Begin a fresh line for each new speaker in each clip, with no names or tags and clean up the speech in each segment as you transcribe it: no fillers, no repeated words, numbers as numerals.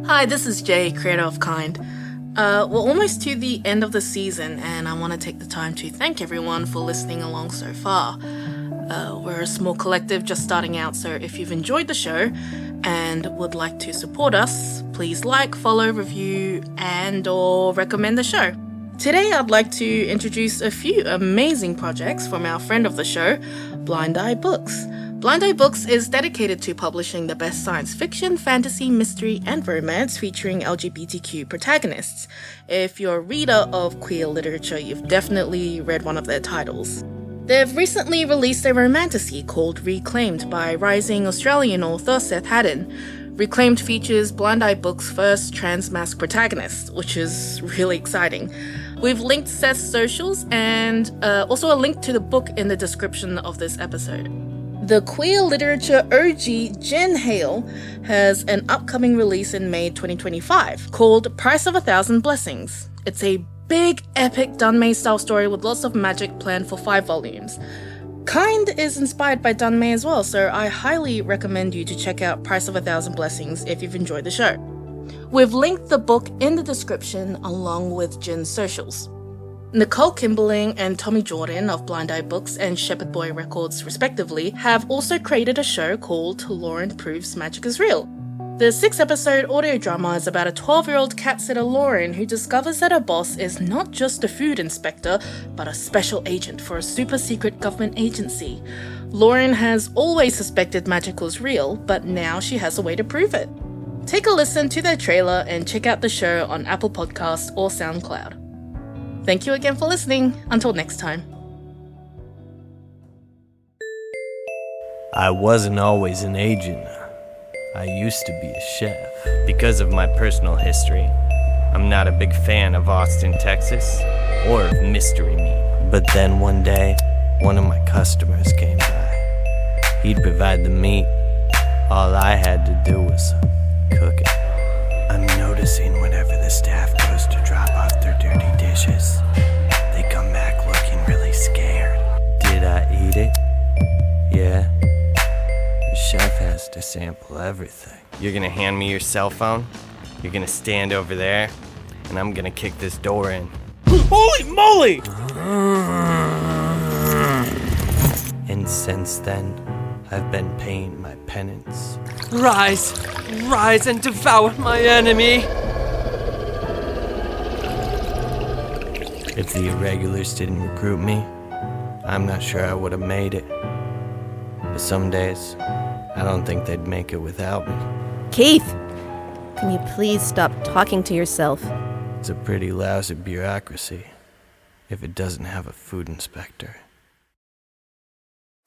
Hi, this is Jay, creator of Kind. We're almost to the end of the season, and I want to take the time to thank everyone for listening along so far. We're a small collective just starting out, so if you've enjoyed the show and would like to support us, please like, follow, review, and/or recommend the show. Today, I'd like to introduce a few amazing projects from our friend of the show, Blind Eye Books. Blind Eye Books is dedicated to publishing the best science fiction, fantasy, mystery, and romance featuring LGBTQ protagonists. If you're a reader of queer literature, you've definitely read one of their titles. They've recently released a romantasy called Reclaimed by rising Australian author Seth Haddon. Reclaimed features Blind Eye Books' first trans-masc protagonist, which is really exciting. We've linked Seth's socials and also a link to the book in the description of this episode. The queer literature OG Jen Hale has an upcoming release in May 2025 called Price of 1,000 Blessings. It's a big, epic Dunmay style story with lots of magic planned for 5 volumes. Kind is inspired by Dunmay as well, so I highly recommend you to check out Price of 1,000 Blessings if you've enjoyed the show. We've linked the book in the description along with Jen's socials. Nicole Kimberling and Tommy Jordan of Blind Eye Books and Shepherd Boy Records, respectively, have also created a show called Lauren Proves Magic is Real. The 6-episode audio drama is about a 12-year-old cat sitter, Lauren, who discovers that her boss is not just a food inspector, but a special agent for a super-secret government agency. Lauren has always suspected magic was real, but now she has a way to prove it. Take a listen to their trailer and check out the show on Apple Podcasts or SoundCloud. Thank you again for listening. Until next time.
I wasn't always an agent. I used to be a chef. Because of my personal history, I'm not a big fan of Austin, Texas, or of mystery meat. But then one day, one of my customers came by. He'd provide the meat. All I had to do was cook it. I'm noticing whenever the staff goes to drop off their dirty dishes, they come back looking really scared. Did I eat it? Yeah. The chef has to sample everything. You're gonna hand me your cell phone, you're gonna stand over there, and I'm gonna kick this door in. Holy moly! And since then, I've been paying my penance. Rise! Rise and devour my enemy! If the irregulars didn't recruit me, I'm not sure I would have made it. But some days, I don't think they'd make it without me.
Keith! Can you please stop talking to yourself?
It's a pretty lousy bureaucracy, if it doesn't have a food inspector.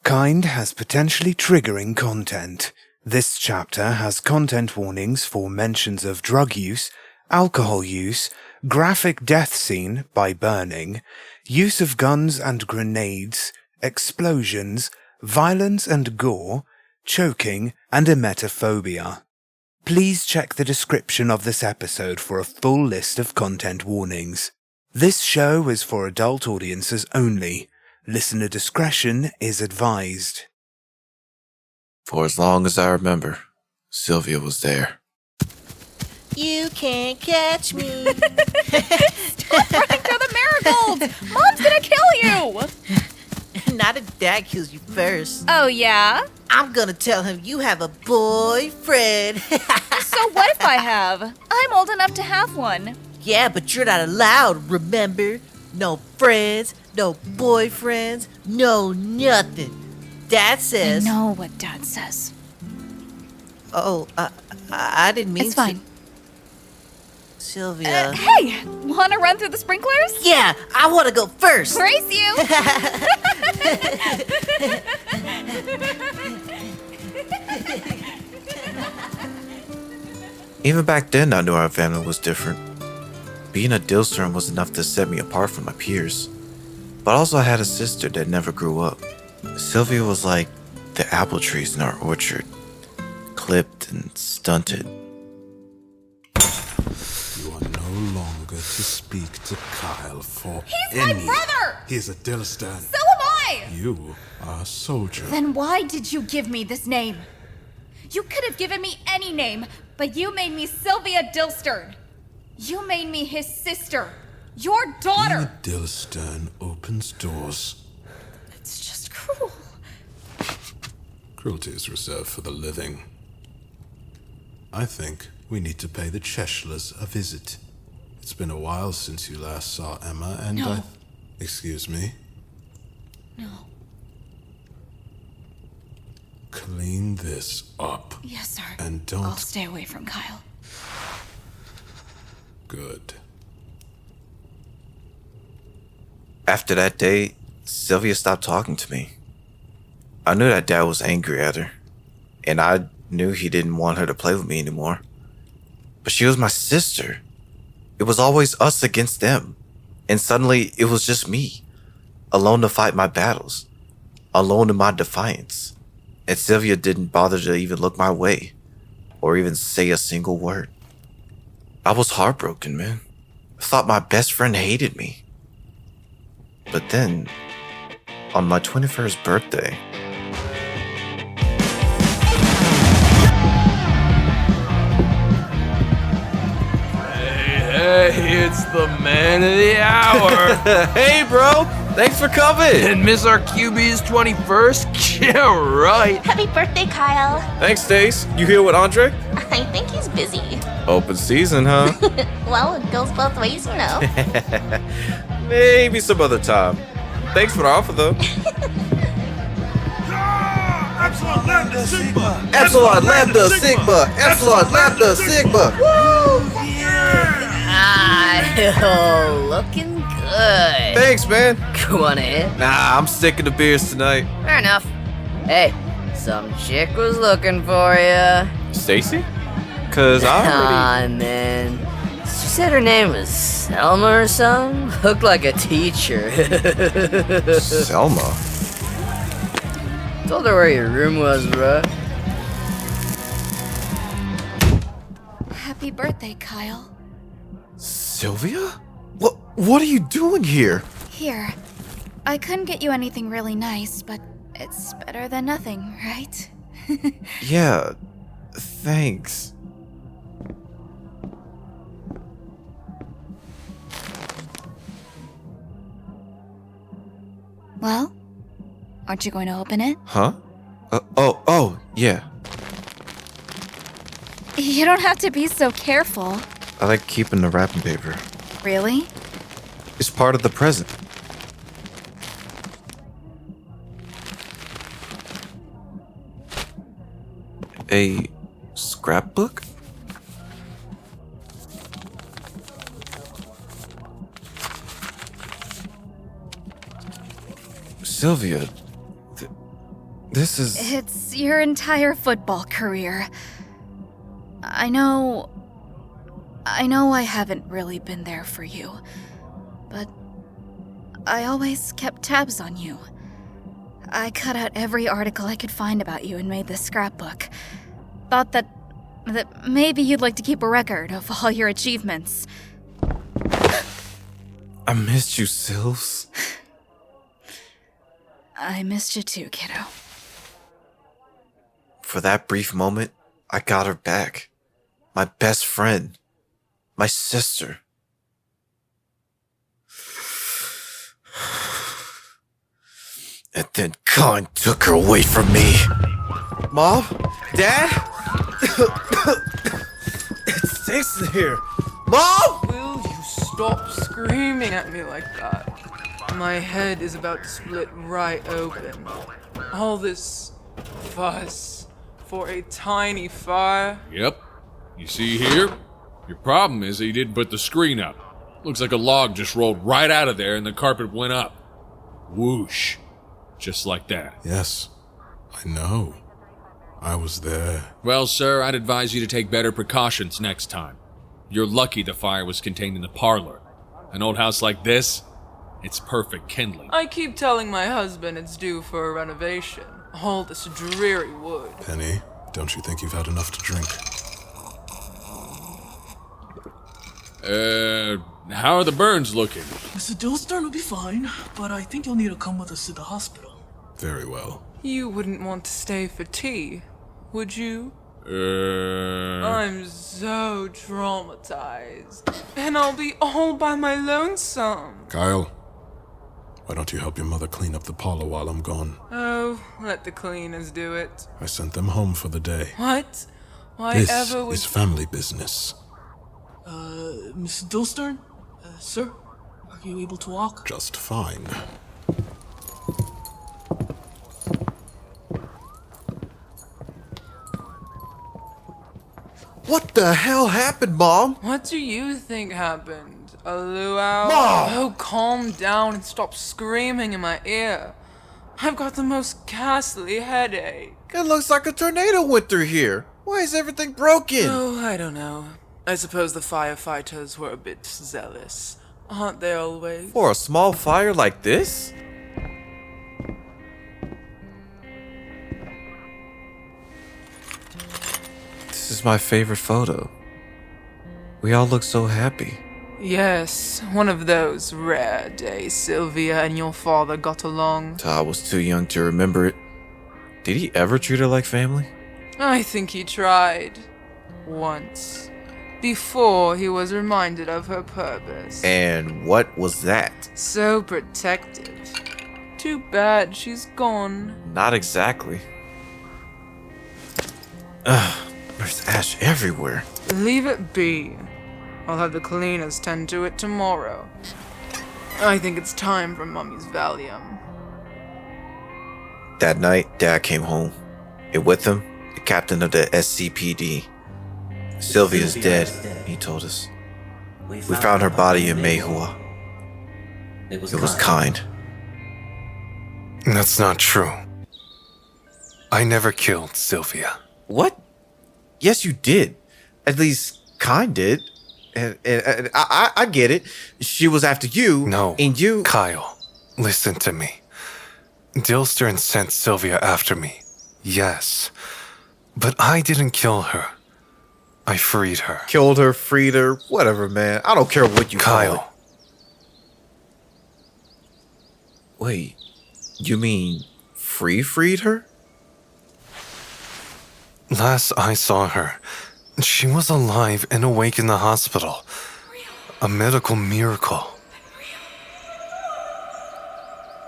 Kind has potentially triggering content. This chapter has content warnings for mentions of drug use, alcohol use, graphic death scene by burning, use of guns and grenades, explosions, violence and gore, choking, and emetophobia. Please check the description of this episode for a full list of content warnings. This show is for adult audiences only. Listener discretion is advised.
For as long as I remember, Sylvia was there.
You can't catch me.
Stop running through the marigolds! Mom's gonna kill you!
Not if Dad kills you first.
Oh, yeah?
I'm gonna tell him you have a boyfriend.
So what if I have? I'm old enough to have one.
Yeah, but you're not allowed, remember? No friends, no boyfriends, no nothing. Dad says...
I know what Dad says.
Oh, I didn't mean
It's fine.
Sylvia.
Hey! Wanna run through the sprinklers?
Yeah, I wanna go first.
Race you!
Even back then, I knew our family was different. Being a Dillstern was enough to set me apart from my peers. But also I had a sister that never grew up. Sylvia was like the apple trees in our orchard, clipped and stunted.
You are no longer to speak to Kyle for
He's
any...
my brother!
He's a Dillstern.
So am I!
You are a soldier.
Then why did you give me this name? You could have given me any name, but you made me Sylvia Dilstern. You made me his sister. Your
Being
daughter.
a Dilstern opens doors.
It's just cruel.
Cruelty is reserved for the living. I think we need to pay the Cheshlers a visit. It's been a while since you last saw Emma, and
No.
Excuse me?
No.
Clean this up.
Yes, sir.
And
I'll
don't...
stay away from Kyle.
Good.
After that day, Sylvia stopped talking to me. I knew that Dad was angry at her, and I knew he didn't want her to play with me anymore. But she was my sister. It was always us against them. And suddenly, it was just me, alone to fight my battles, alone in my defiance. And Sylvia didn't bother to even look my way, or even say a single word. I was heartbroken, man. I thought my best friend hated me. But then, on my 21st birthday,
Hey, it's the man of the hour.
hey bro, thanks for coming.
And miss our QB's 21st? Yeah, right.
Happy birthday, Kyle.
Thanks, Stace. You here with Andre?
I think he's busy.
Open season, huh?
Well, it goes both ways, you know.
Maybe some other time. Thanks for the offer, though.
Epsilon Lambda Sigma!
Epsilon Lambda Sigma! Epsilon Lambda Sigma!
Ah, looking good.
Thanks, man.
Go on ahead.
Nah, I'm sick of the beers tonight.
Fair enough. Hey, some chick was looking for ya.
Stacy? Cause I already...
Nah, man. She said her name was Selma or something. Looked like a teacher.
Selma?
Told her where your room was, bruh.
Happy birthday, Kyle.
Sylvia? What are you doing here?
Here. I couldn't get you anything really nice, but it's better than nothing, right?
Yeah, thanks.
Well, aren't you going to open it?
Huh? Oh, yeah.
You don't have to be so careful.
I like keeping the wrapping paper.
Really?
It's part of the present. A scrapbook? Sylvia, this is...
It's your entire football career. I know I haven't really been there for you, but I always kept tabs on you. I cut out every article I could find about you and made this scrapbook. Thought that maybe you'd like to keep a record of all your achievements.
I missed you, Sylvs.
I missed you too, kiddo.
For that brief moment, I got her back. My best friend. My sister. And then Khan took her away from me. Mom? Dad? It's Stacy here. Mom!
Will you stop screaming at me like that? My head is about to split right open. All this fuss for a tiny fire.
Yep. You see here? Your problem is that you didn't put the screen up. Looks like a log just rolled right out of there and the carpet went up. Whoosh. Just like that.
Yes, I know. I was there.
Well, sir, I'd advise you to take better precautions next time. You're lucky the fire was contained in the parlor. An old house like this, it's perfect kindling.
I keep telling my husband it's due for a renovation. All this dreary wood.
Penny, don't you think you've had enough to drink?
How are the burns looking?
Mr. Dilstern will be fine, but I think you'll need to come with us to the hospital.
Very well.
You wouldn't want to stay for tea, would you? I'm so traumatized. And I'll be all by my lonesome.
Kyle, why don't you help your mother clean up the parlor while I'm gone?
Oh, let the cleaners do it.
I sent them home for the day.
What? Why
This
ever would...
is family business.
Miss Dilstern? Sir? Are you able to walk?
Just fine.
What the hell happened, Mom?
What do you think happened? A luau?
Mom!
Oh, calm down and stop screaming in my ear. I've got the most ghastly headache.
It looks like a tornado went through here. Why is everything broken?
Oh, I don't know. I suppose the firefighters were a bit zealous. Aren't they always?
For a small fire like this? This is my favorite photo. We all look so happy.
Yes, one of those rare days Sylvia and your father got along.
Todd was too young to remember it. Did he ever treat her like family?
I think he tried. Once. Before he was reminded of her purpose.
And what was that?
So protective. Too bad she's gone.
Not exactly. Ugh, there's ash everywhere.
Leave it be. I'll have the cleaners tend to it tomorrow. I think it's time for Mummy's Valium.
That night, Dad came home. And with him, the captain of the SCPD. Sylvia's dead, he told us. We found her body in Mayhua. It was kind.
That's not true. I never killed Sylvia.
What? Yes, you did. At least, kind did. And I get it. She was after you.
No.
And you...
Kyle, listen to me. Dilstern sent Sylvia after me. Yes. But I didn't kill her. I freed her.
Killed her, freed her, whatever, man. I don't care what you call it.
Kyle.
Wait, you mean freed her?
Last I saw her, she was alive and awake in the hospital. A medical miracle.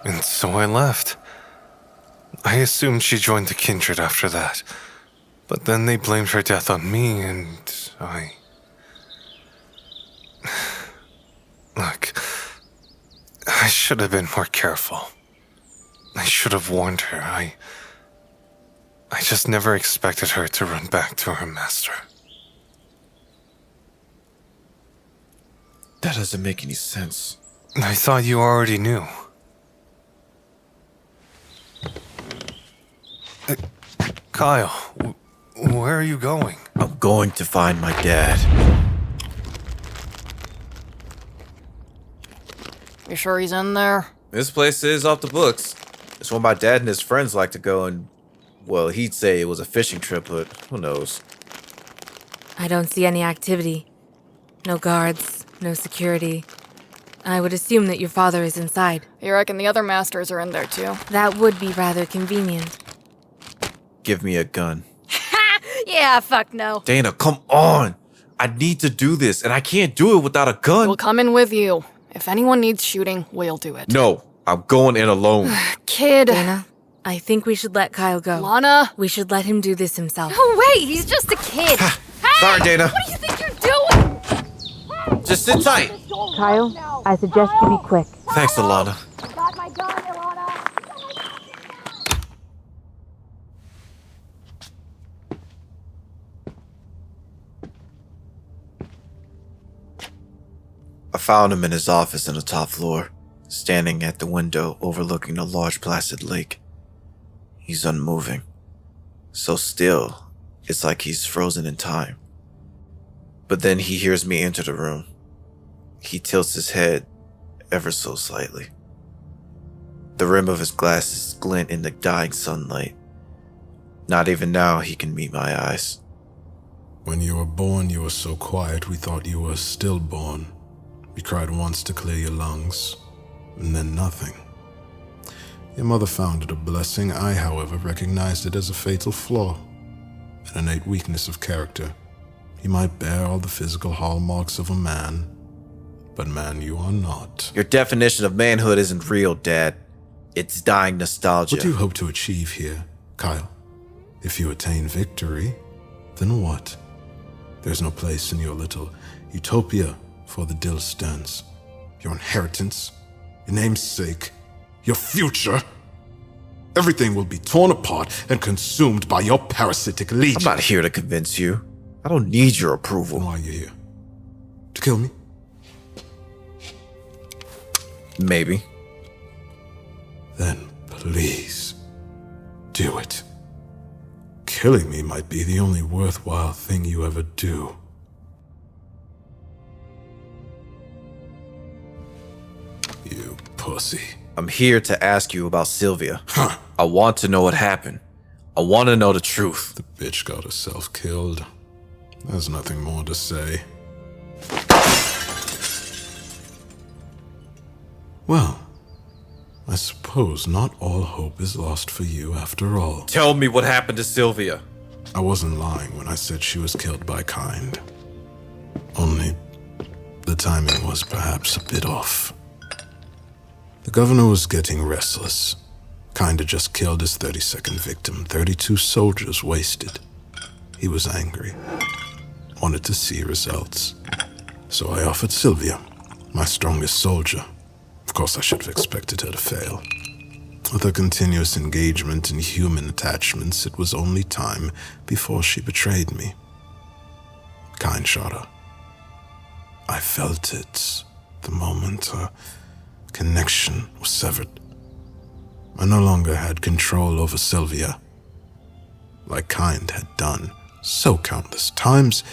And so I left. I assumed she joined the Kindred after that. But then they blamed her death on me, and I... Look, I should have been more careful. I should have warned her. I just never expected her to run back to her master.
That doesn't make any sense.
I thought you already knew. Kyle, where are you going?
I'm going to find my dad.
You sure he's in there?
This place is off the books. It's where my dad and his friends like to go and, well, he'd say it was a fishing trip, but who knows?
I don't see any activity. No guards, no security. I would assume that your father is inside.
You reckon the other masters are in there too?
That would be rather convenient.
Give me a gun.
Yeah, fuck no.
Dana, come on! I need to do this, and I can't do it without a gun.
We'll come in with you. If anyone needs shooting, we'll do it.
No, I'm going in alone.
Kid.
Dana, I think we should let Kyle go.
Lana.
We should let him do this himself.
No way, he's just a kid. Hey,
sorry, Dana.
What do you think you're doing?
Just sit tight.
Kyle, I suggest you be quick.
Thanks, Alana.
Got my gun, Ilana.
I found him in his office on the top floor, standing at the window overlooking a large placid lake. He's unmoving. So still, it's like he's frozen in time. But then he hears me enter the room. He tilts his head ever so slightly. The rim of his glasses glint in the dying sunlight. Not even now he can meet my eyes.
When you were born, you were so quiet we thought you were stillborn. You cried once to clear your lungs, and then nothing. Your mother found it a blessing. I, however, recognized it as a fatal flaw. an innate weakness of character. You might bear all the physical hallmarks of a man, but man you are not.
Your definition of manhood isn't real, Dad. It's dying nostalgia.
What do you hope to achieve here, Kyle? If you attain victory, then what? There's no place in your little utopia for the Dilsterns. Your inheritance, your namesake, your future. Everything will be torn apart and consumed by your parasitic legion.
I'm not here to convince you. I don't need your approval.
Then why are you here? To kill me?
Maybe.
Then please, do it. Killing me might be the only worthwhile thing you ever do. You pussy.
I'm here to ask you about Sylvia. I want to know what happened. I want to know the truth.
The bitch got herself killed. There's nothing more to say. Well, I suppose not all hope is lost for you after all.
Tell me what happened to Sylvia.
I wasn't lying when I said she was killed by Kind. Only the timing was perhaps a bit off. The governor was getting restless. Kinda just killed his 32nd victim, 32 soldiers wasted. He was angry. Wanted to see results. So I offered Sylvia, my strongest soldier. Of course, I should have expected her to fail. With her continuous engagement in human attachments, it was only time before she betrayed me. Kind shot her. I felt it the moment her connection was severed. I no longer had control over Sylvia. Like Kind had done so countless times,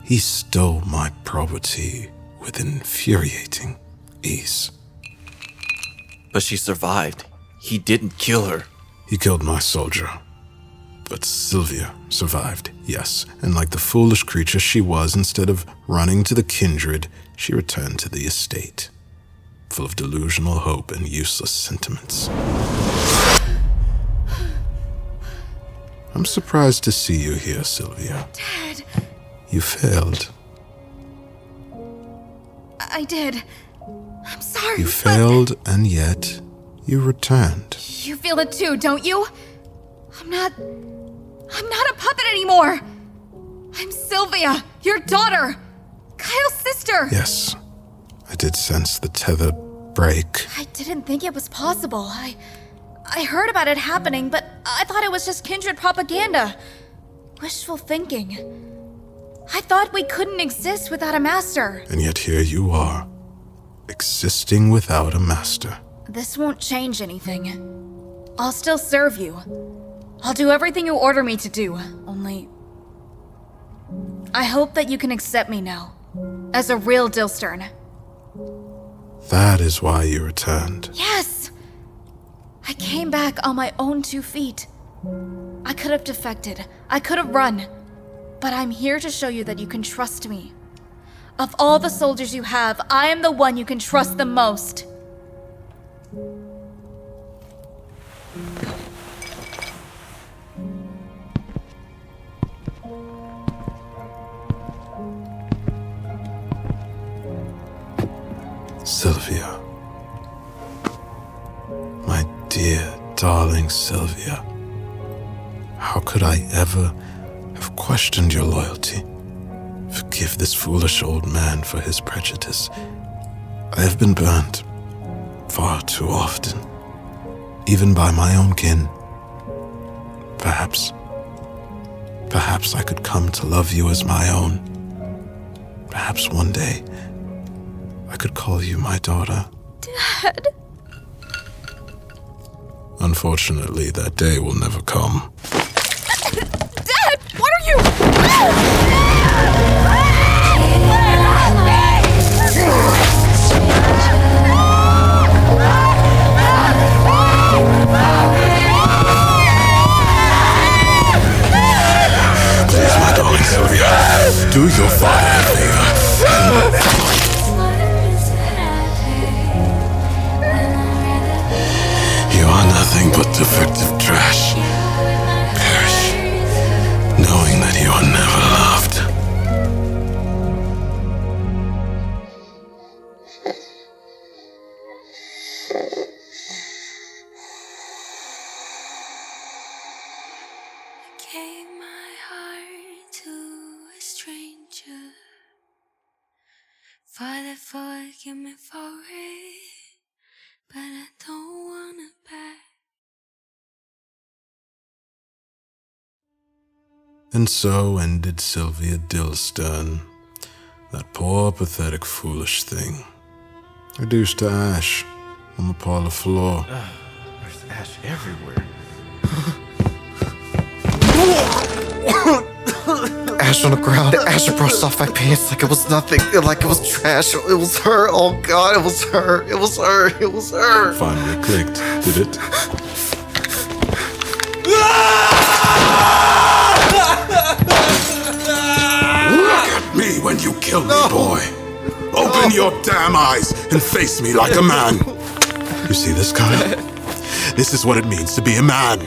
he stole my property with infuriating ease.
But she survived. He didn't kill her.
He killed my soldier. But Sylvia survived, yes. And like the foolish creature she was, instead of running to the kindred, she returned to the estate, full of delusional hope and useless sentiments. I'm surprised to see you here, Sylvia.
Dad.
You failed.
I did. I'm sorry.
You failed, and yet you returned.
You feel it too, don't you? I'm not a puppet anymore. I'm Sylvia, your daughter, Kyle's sister.
Yes, I did sense the tether break.
I didn't think it was possible. I heard about it happening, but I thought it was just kindred propaganda. Wishful thinking. I thought we couldn't exist without a master.
And yet here you are, existing without a master.
This won't change anything. I'll still serve you. I'll do everything you order me to do, only I hope that you can accept me now, as a real Dilstern.
That is why you returned.
Yes! I came back on my own 2 feet. I could have defected, I could have run, but I'm here to show you that you can trust me. Of all the soldiers you have, I am the one you can trust the most.
Sylvia. My dear, darling Sylvia. How could I ever have questioned your loyalty? Forgive this foolish old man for his prejudice. I have been burned far too often, even by my own kin. Perhaps I could come to love you as my own. Perhaps one day I could call you my daughter.
Dad.
Unfortunately, that day will never come.
Dad, what are you?
Please, my darling Sylvia, do your father a favor. You are nothing but defective trash. Perish.
Forgive me for it, but I don't want it back.
And so ended Sylvia Dillstern, that poor, pathetic, foolish thing. Reduced to ash on the parlor floor.
There's ash everywhere. Ash on the ground. The ash brushed off my pants like it was nothing. Like it was trash. It was her. Oh God, it was her. It was her. It was her.
Finally clicked, did it? Look at me when you kill me, boy. Open your damn eyes and face me like a man. You see this, Kyle? This is what it means to be a man.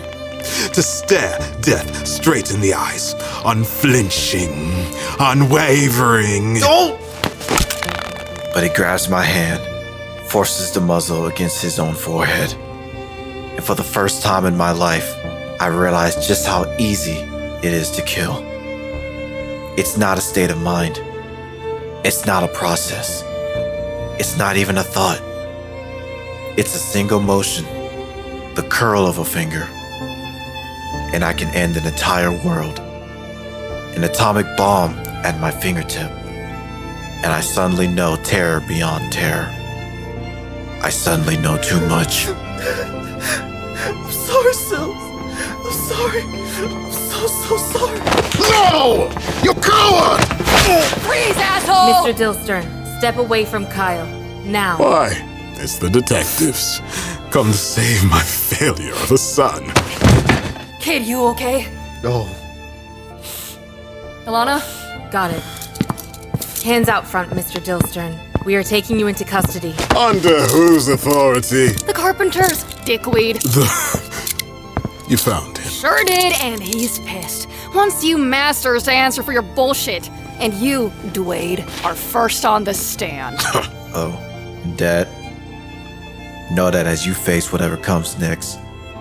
To stare death straight in the eyes, unflinching, unwavering.
No! But he grabs my hand, forces the muzzle against his own forehead. And for the first time in my life, I realized just how easy it is to kill. It's not a state of mind. It's not a process. It's not even a thought. It's a single motion, the curl of a finger. And I can end an entire world. An atomic bomb at my fingertip. And I suddenly know terror beyond terror. I suddenly know too much.
I'm sorry, Sils. I'm sorry. I'm so sorry.
No! You coward!
Freeze, asshole! Mr. Dillstern, step away from Kyle. Now.
Why? It's the detectives. Come to save my failure of a son.
Kid, you okay?
No.
Ilana?
Got it. Hands out front, Mr. Dillstern. We are taking you into custody.
Under whose authority?
The carpenters, dickweed.
You found him.
Sure did, and he's pissed. Wants you masters to answer for your bullshit. And you, Dwayne, are first on the stand.
Oh, Dad. Know that as you face whatever comes next,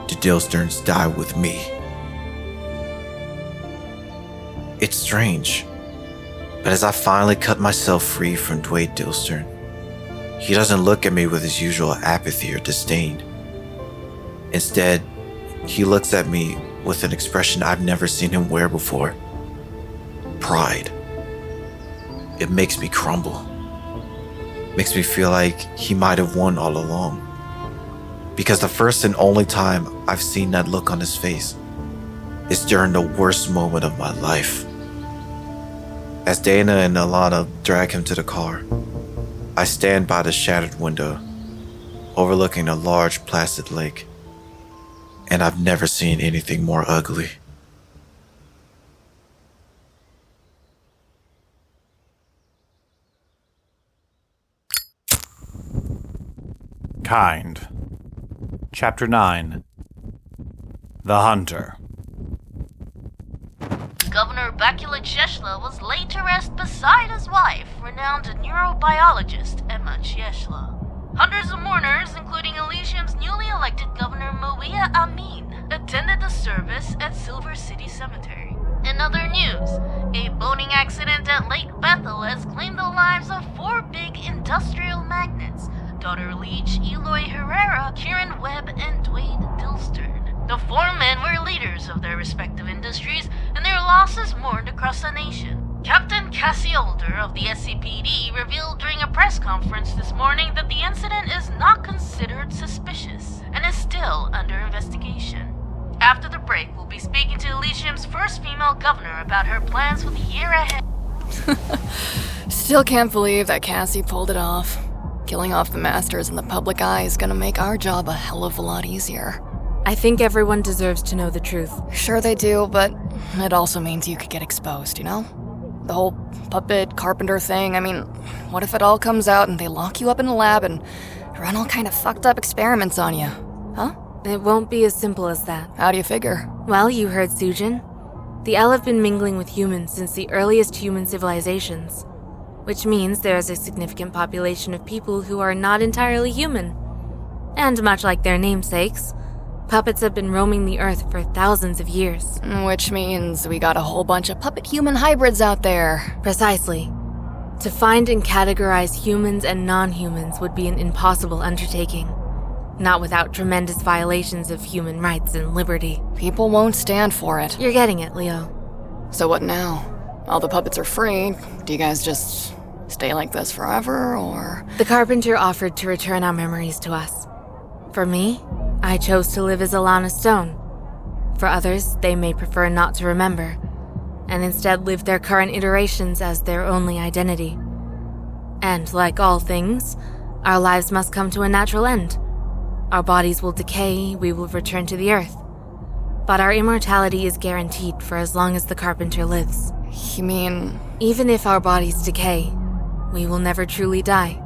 the Dillsterns die with me. It's strange, but as I finally cut myself free from Dwayne Dillstern, he doesn't look at me with his usual apathy or disdain. Instead, he looks at me with an expression I've never seen him wear before. Pride. It makes me crumble. Makes me feel like he might have won all along. Because the first and only time I've seen that look on his face is during the worst moment of my life. As Dana and Ilana drag him to the car, I stand by the shattered window, overlooking a large placid lake, and I've never seen anything more ugly.
Kind. Chapter 9. The Hunter.
Governor Bakula Cheshla was laid to rest beside his wife, renowned neurobiologist Emma Cheshla. Hundreds of mourners, including Elysium's newly elected Governor Mouia Amin, attended the service at Silver City Cemetery. In other news, a boating accident at Lake Bethel has claimed the lives of 4 big industrial magnates: Daughter Leach, Eloy Herrera, Kieran Webb, and Dwayne Dillstern. The 4 men were leaders of their respective industries, and their losses mourned across the nation. Captain Cassie Older of the SCPD revealed during a press conference this morning that the incident is not considered suspicious and is still under investigation. After the break, we'll be speaking to Elysium's first female governor about her plans for the year ahead.
Still can't believe that Cassie pulled it off. Killing off the masters in the public eye is gonna make our job a hell of a lot easier.
I think everyone deserves to know the truth.
Sure they do, but it also means you could get exposed, you know? The whole puppet carpenter thing, I mean, what if it all comes out and they lock you up in a lab and run all kind of fucked up experiments on you? Huh?
It won't be as simple as that.
How do you figure?
Well, you heard Sujin. The El have been mingling with humans since the earliest human civilizations, which means there is a significant population of people who are not entirely human. And much like their namesakes, puppets have been roaming the earth for thousands of years.
Which means we got a whole bunch of puppet-human hybrids out there.
Precisely. To find and categorize humans and non-humans would be an impossible undertaking, not without tremendous violations of human rights and liberty.
People won't stand for it.
You're getting it, Leo.
So what now? All the puppets are free. Do you guys just stay like this forever, or...?
The carpenter offered to return our memories to us. For me, I chose to live as Alana Stone. For others, they may prefer not to remember, and instead live their current iterations as their only identity. And like all things, our lives must come to a natural end. Our bodies will decay, we will return to the earth. But our immortality is guaranteed for as long as the carpenter lives.
You mean...
Even if our bodies decay, we will never truly die.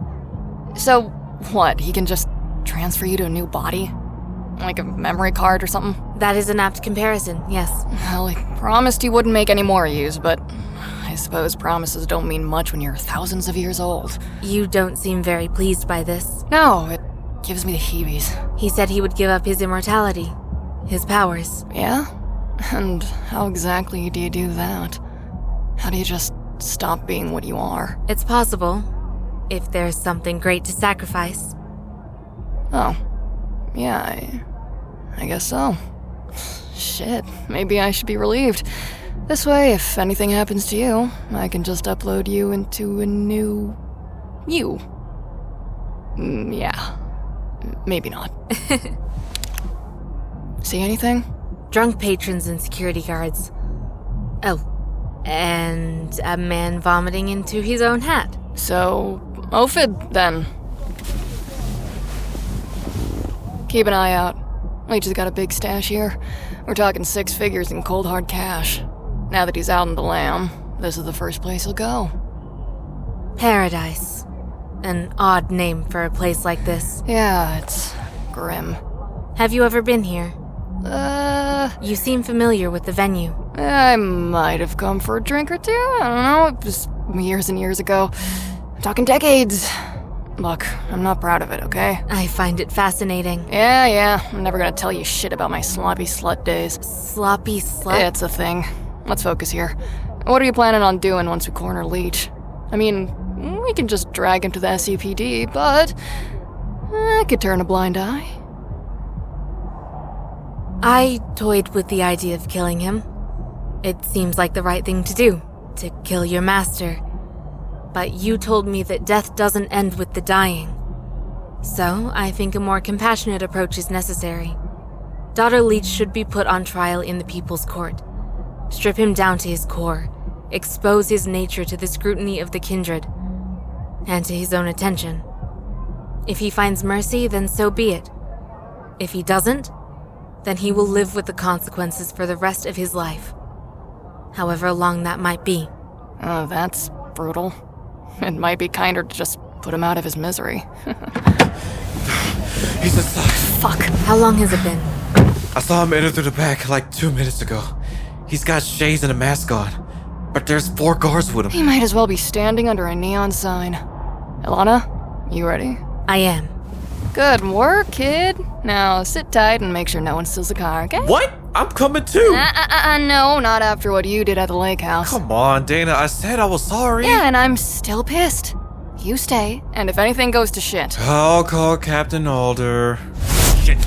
So, what, he can just transfer you to a new body? Like a memory card or something?
That is an apt comparison, yes.
Well, he promised he wouldn't make any more use, but I suppose promises don't mean much when you're thousands of years old.
You don't seem very pleased by this.
No, it gives me the heebies.
He said he would give up his immortality, his powers.
Yeah? And how exactly do you do that? How do you just stop being what you are?
It's possible, if there's something great to sacrifice.
Oh. Yeah, I guess so. Shit, maybe I should be relieved. This way, if anything happens to you, I can just upload you into a new... you. Yeah. Maybe not. See anything?
Drunk patrons and security guards. Oh, and a man vomiting into his own hat.
So, Ophid, then. Keep an eye out. Leech has got a big stash here. We're talking 6 figures in cold hard cash. Now that he's out in the Lamb, this is the first place he'll go.
Paradise. An odd name for a place like this.
Yeah, it's grim.
Have you ever been here? You seem familiar with the venue.
I might have come for a drink or two. I don't know. It was years and years ago. I'm talking decades. Look, I'm not proud of it, okay?
I find it fascinating.
Yeah. I'm never gonna tell you shit about my sloppy slut days.
Sloppy slut?
It's a thing. Let's focus here. What are you planning on doing once we corner Leech? I mean, we can just drag him to the SCPD, but I could turn a blind eye.
I toyed with the idea of killing him. It seems like the right thing to do, to kill your master. But you told me that death doesn't end with the dying. So, I think a more compassionate approach is necessary. Daughter Leech should be put on trial in the People's Court. Strip him down to his core, expose his nature to the scrutiny of the kindred, and to his own attention. If he finds mercy, then so be it. If he doesn't, then he will live with the consequences for the rest of his life. However long that might be.
Oh, that's brutal. It might be kinder to just put him out of his misery.
He's alive.
Fuck. How long has it been?
I saw him enter through the back like 2 minutes ago. He's got shades and a mask on, but there's 4 guards with him.
He might as well be standing under a neon sign. Ilana, you ready?
I am.
Good work, kid. Now sit tight and make sure no one steals the car, okay?
What? I'm coming too.
No, not after what you did at the lake house.
Come on, Dana. I said I was sorry.
Yeah, and I'm still pissed. You stay, and if anything goes to shit,
I'll call Captain Alder.
Shit.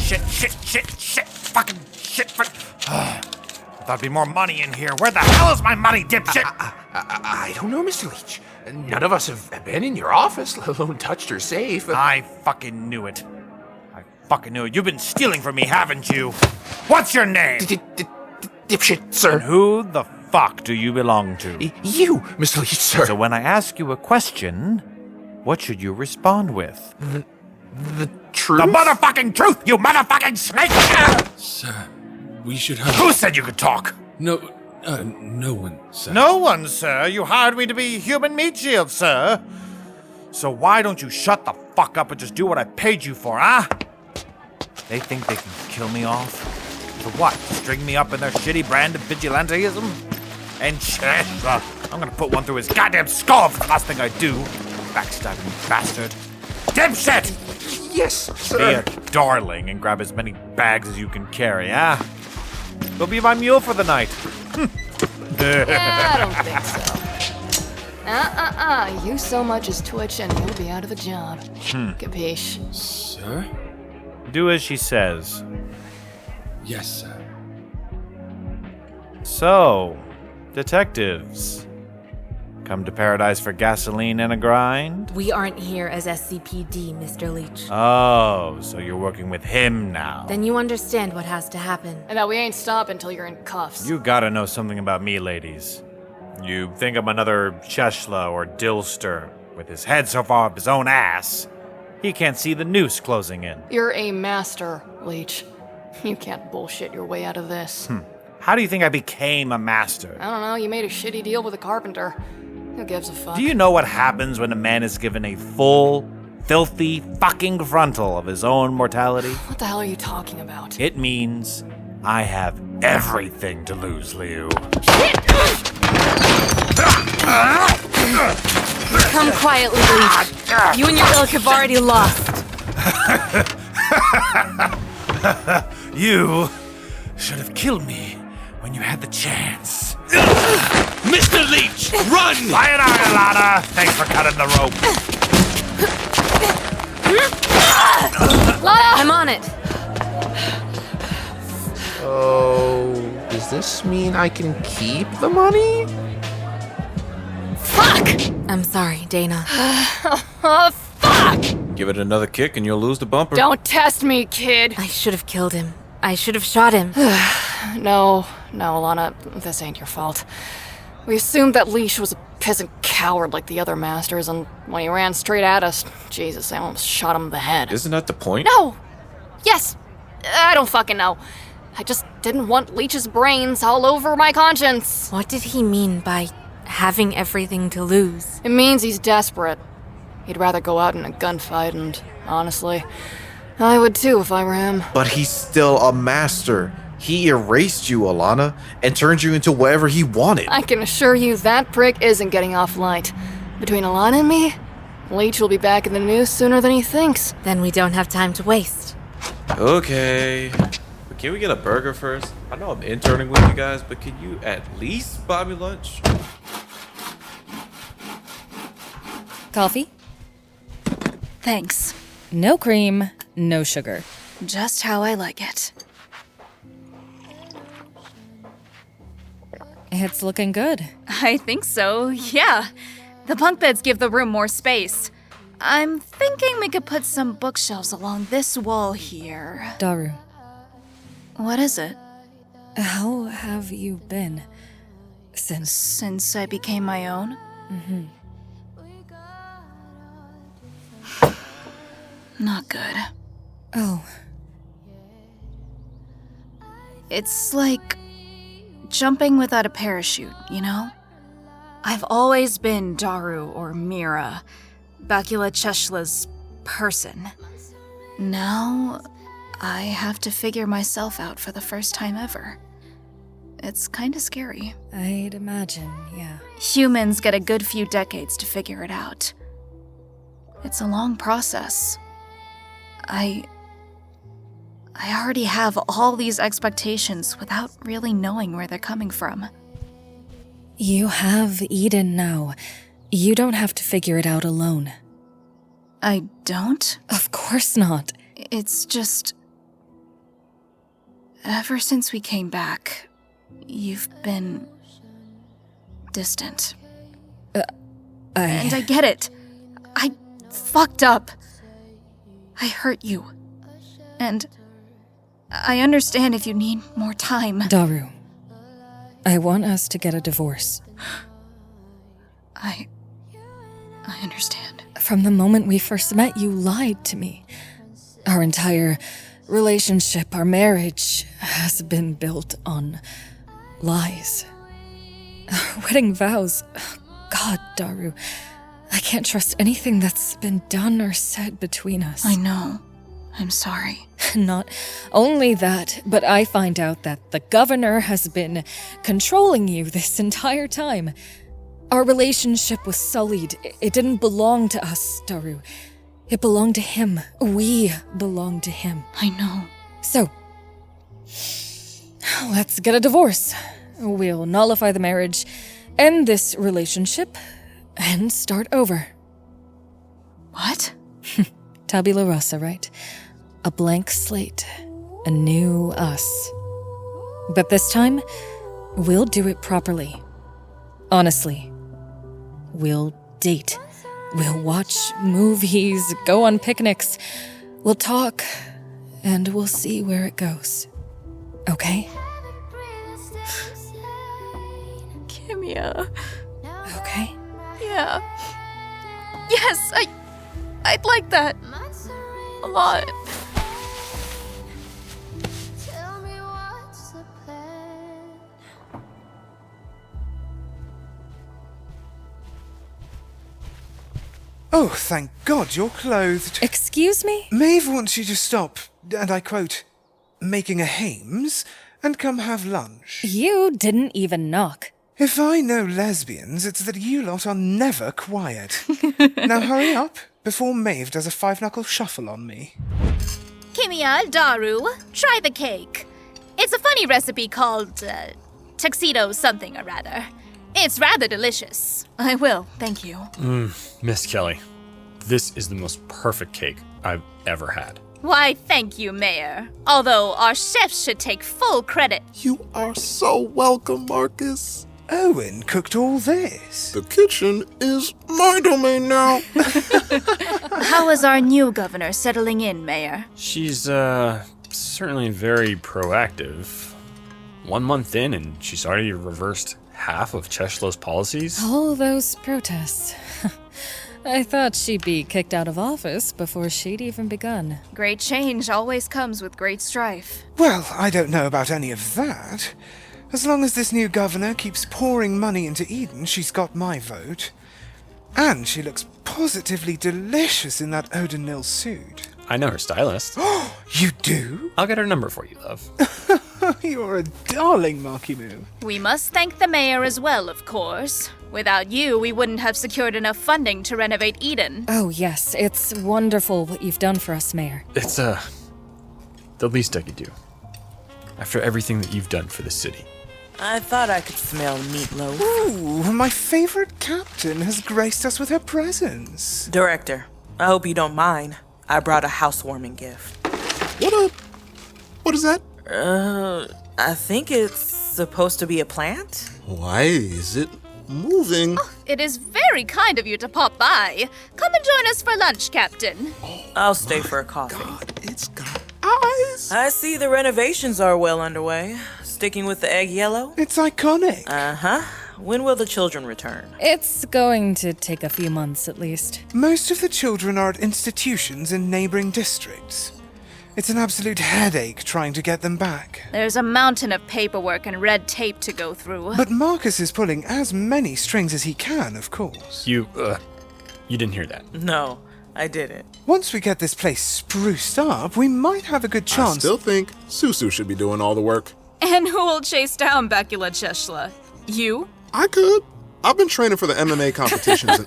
Fucking shit. Thought there'd be more money in here. Where the hell is my money, dipshit?
I don't know, Mr. Leech. None of us have been in your office, let alone touched your safe.
I fucking knew it. You've been stealing from me, haven't you? What's your name?
Dipshit, sir.
And who the fuck do you belong to?
You, Mr. Leech, sir.
So when I ask you a question, what should you respond with?
The truth?
The motherfucking truth, you motherfucking snake!
Sir, we should have...
Who said you could talk?
No one, sir.
No one, sir. You hired me to be human meat shield, sir. So why don't you shut the fuck up and just do what I paid you for, huh? They think they can kill me off? For what? String me up in their shitty brand of vigilanteism? And shit, I'm gonna put one through his goddamn skull if it's the last thing I do. Backstabbing bastard. Dipshit!
Yes, sir.
Be a darling and grab as many bags as you can carry, huh? Go be my mule for the night.
I don't think so. You so much as twitch and you'll be out of a job. Capiche?
Sir?
Do as she says.
Yes, sir.
So, detectives. Come to paradise for gasoline and a grind?
We aren't here as SCPD, Mr. Leach.
Oh, so you're working with him now.
Then you understand what has to happen.
And that we ain't stopping until you're in cuffs.
You gotta know something about me, ladies. You think I'm another Cheshla or Dilster with his head so far up his own ass, he can't see the noose closing in.
You're a master, Leach. You can't bullshit your way out of this.
How do you think I became a master?
I don't know, you made a shitty deal with a carpenter. Who gives a fuck?
Do you know what happens when a man is given a full, filthy fucking frontal of his own mortality?
What the hell are you talking about?
It means I have everything to lose, Liu.
Come quietly, Leach. You and your ilk have already lost.
You should have killed me when you had the chance.
Mr. Leach, run!
Sayonara, Alana. Thanks for cutting the rope.
Lana! I'm on it.
Oh, does this mean I can keep the money?
Fuck! I'm sorry, Dana.
Oh, fuck!
Give it another kick and you'll lose the bumper.
Don't test me, kid.
I should have killed him. I should have shot him.
No, Alana, this ain't your fault. We assumed that Leash was a pissing coward like the other masters, and when he ran straight at us, Jesus, I almost shot him in the head.
Isn't that the point?
No! Yes! I don't fucking know. I just didn't want Leach's brains all over my conscience.
What did he mean by having everything to lose?
It means he's desperate. He'd rather go out in a gunfight, and honestly, I would too if I were him.
But he's still a master. He erased you, Alana, and turned you into whatever he wanted.
I can assure you that prick isn't getting off light. Between Alana and me, Leach will be back in the news sooner than he thinks.
Then we don't have time to waste.
Okay. But can we get a burger first? I know I'm interning with you guys, but can you at least buy me lunch?
Coffee?
Thanks.
No cream, no sugar.
Just how I like it.
It's looking good.
I think so, yeah. The bunk beds give the room more space. I'm thinking we could put some bookshelves along this wall here.
Daru.
What is it?
How have you been?
Since I became my own?
Mm-hmm.
Not good.
Oh.
It's like jumping without a parachute, you know? I've always been Daru or Mira, Bakula Cheshla's person. Now, I have to figure myself out for the first time ever. It's kinda scary.
I'd imagine, yeah.
Humans get a good few decades to figure it out. It's a long process. I already have all these expectations without really knowing where they're coming from.
You have Eden now. You don't have to figure it out alone.
I don't?
Of course not.
It's just... Ever since we came back, you've been... distant. And I get it. I fucked up. I hurt you. And I understand if you need more time.
Daru, I want us to get a divorce.
I understand.
From the moment we first met, you lied to me. Our entire relationship, our marriage, has been built on lies. Our wedding vows. God, Daru, I can't trust anything that's been done or said between us.
I know. I'm sorry.
Not only that, but I find out that the governor has been controlling you this entire time. Our relationship was sullied. It didn't belong to us, Daru. It belonged to him. We belong to him.
I know.
So, let's get a divorce. We'll nullify the marriage, end this relationship, and start over.
What?
Tabula rasa, right? A blank slate. A new us. But this time, we'll do it properly. Honestly. We'll date. We'll watch movies, go on picnics. We'll talk, and we'll see where it goes. Okay?
Kimia.
Okay?
Yeah. Yes, I'd like that. A lot.
Oh, thank God you're clothed.
Excuse me?
Maeve wants you to stop, and I quote, making a hames, and come have lunch.
You didn't even knock.
If I know lesbians, it's that you lot are never quiet. Now hurry up, before Maeve does a five-knuckle shuffle on me.
Kimia, Daru, try the cake. It's a funny recipe called, tuxedo something or rather. It's rather delicious.
I will, thank you.
Miss Kelly, this is the most perfect cake I've ever had.
Why, thank you, Mayor. Although our chefs should take full credit.
You are so welcome, Marcus.
Owen cooked all this.
The kitchen is my domain now.
How is our new governor settling in, Mayor?
She's, certainly very proactive. 1 month in, and she's already reversed half of Cheshlow's policies?
All those protests. I thought she'd be kicked out of office before she'd even begun.
Great change always comes with great strife.
Well, I don't know about any of that. As long as this new governor keeps pouring money into Eden, she's got my vote. And she looks positively delicious in that Odin-Nil suit.
I know her stylist.
You do?
I'll get her number for you, love.
You're a darling, Marky Moo.
We must thank the mayor as well, of course. Without you, we wouldn't have secured enough funding to renovate Eden.
Oh, yes. It's wonderful what you've done for us, Mayor.
It's, the least I could do. After everything that you've done for the city.
I thought I could smell meatloaf.
Ooh, my favorite captain has graced us with her presence.
Director, I hope you don't mind. I brought a housewarming gift.
What is that?
I think it's supposed to be a plant?
Why is it moving?
It is very kind of you to pop by. Come and join us for lunch, Captain.
I'll stay for a coffee.
God, it's got eyes.
I see the renovations are well underway. Sticking with the egg yellow?
It's iconic.
Uh-huh. When will the children return?
It's going to take a few months at least.
Most of the children are at institutions in neighboring districts. It's an absolute headache trying to get them back.
There's a mountain of paperwork and red tape to go through.
But Marcus is pulling as many strings as he can, of course.
You didn't hear that.
No, I didn't.
Once we get this place spruced up, we might have a good chance.
I still think Roussouw should be doing all the work.
And who will chase down Bakula Cheshla? You?
I could. I've been training for the MMA competitions.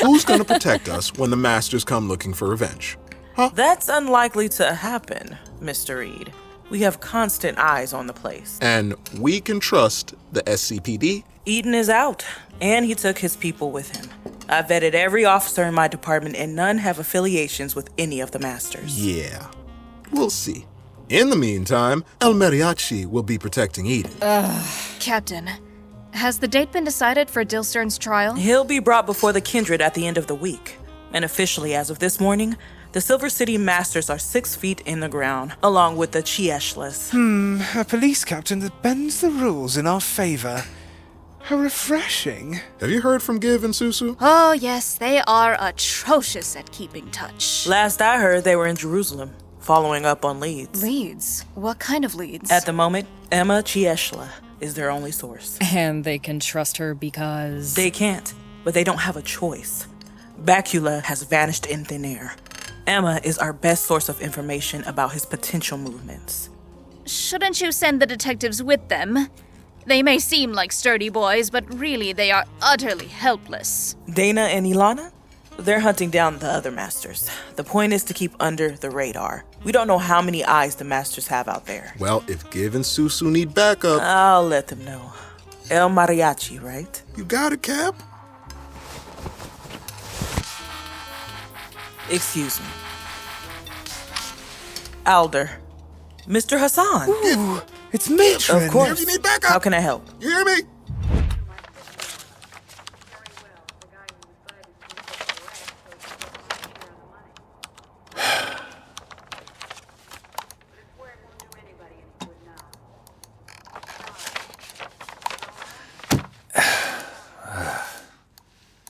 Who's gonna protect us when the masters come looking for revenge? Huh?
That's unlikely to happen, Mr. Reed. We have constant eyes on the place.
And we can trust the SCPD?
Eden is out, and he took his people with him. I vetted every officer in my department, and none have affiliations with any of the masters.
Yeah, we'll see. In the meantime, El Mariachi will be protecting Eden.
Captain, has the date been decided for Dilstern's trial?
He'll be brought before the Kindred at the end of the week. And officially, as of this morning, the Silver City Masters are 6 feet in the ground, along with the Chieshlas.
A police captain that bends the rules in our favor. How refreshing.
Have you heard from Give and Roussouw?
Oh, yes, they are atrocious at keeping touch.
Last I heard, they were in Jerusalem, following up on leads.
Leads? What kind of leads?
At the moment, Emma Chieshla is their only source.
And they can trust her because...
They can't, but they don't have a choice. Bakula has vanished in thin air. Emma is our best source of information about his potential movements.
Shouldn't you send the detectives with them? They may seem like sturdy boys, but really they are utterly helpless.
Dana and Ilana? They're hunting down the other masters. The point is to keep under the radar. We don't know how many eyes the masters have out there.
Well, if Give and Roussouw need backup...
I'll let them know. El Mariachi, right?
You got it, Cap.
Excuse me. Alder. Mr. Hassan.
Ooh, it's Matron.
Of course.
You need backup.
How can I help?
You hear me?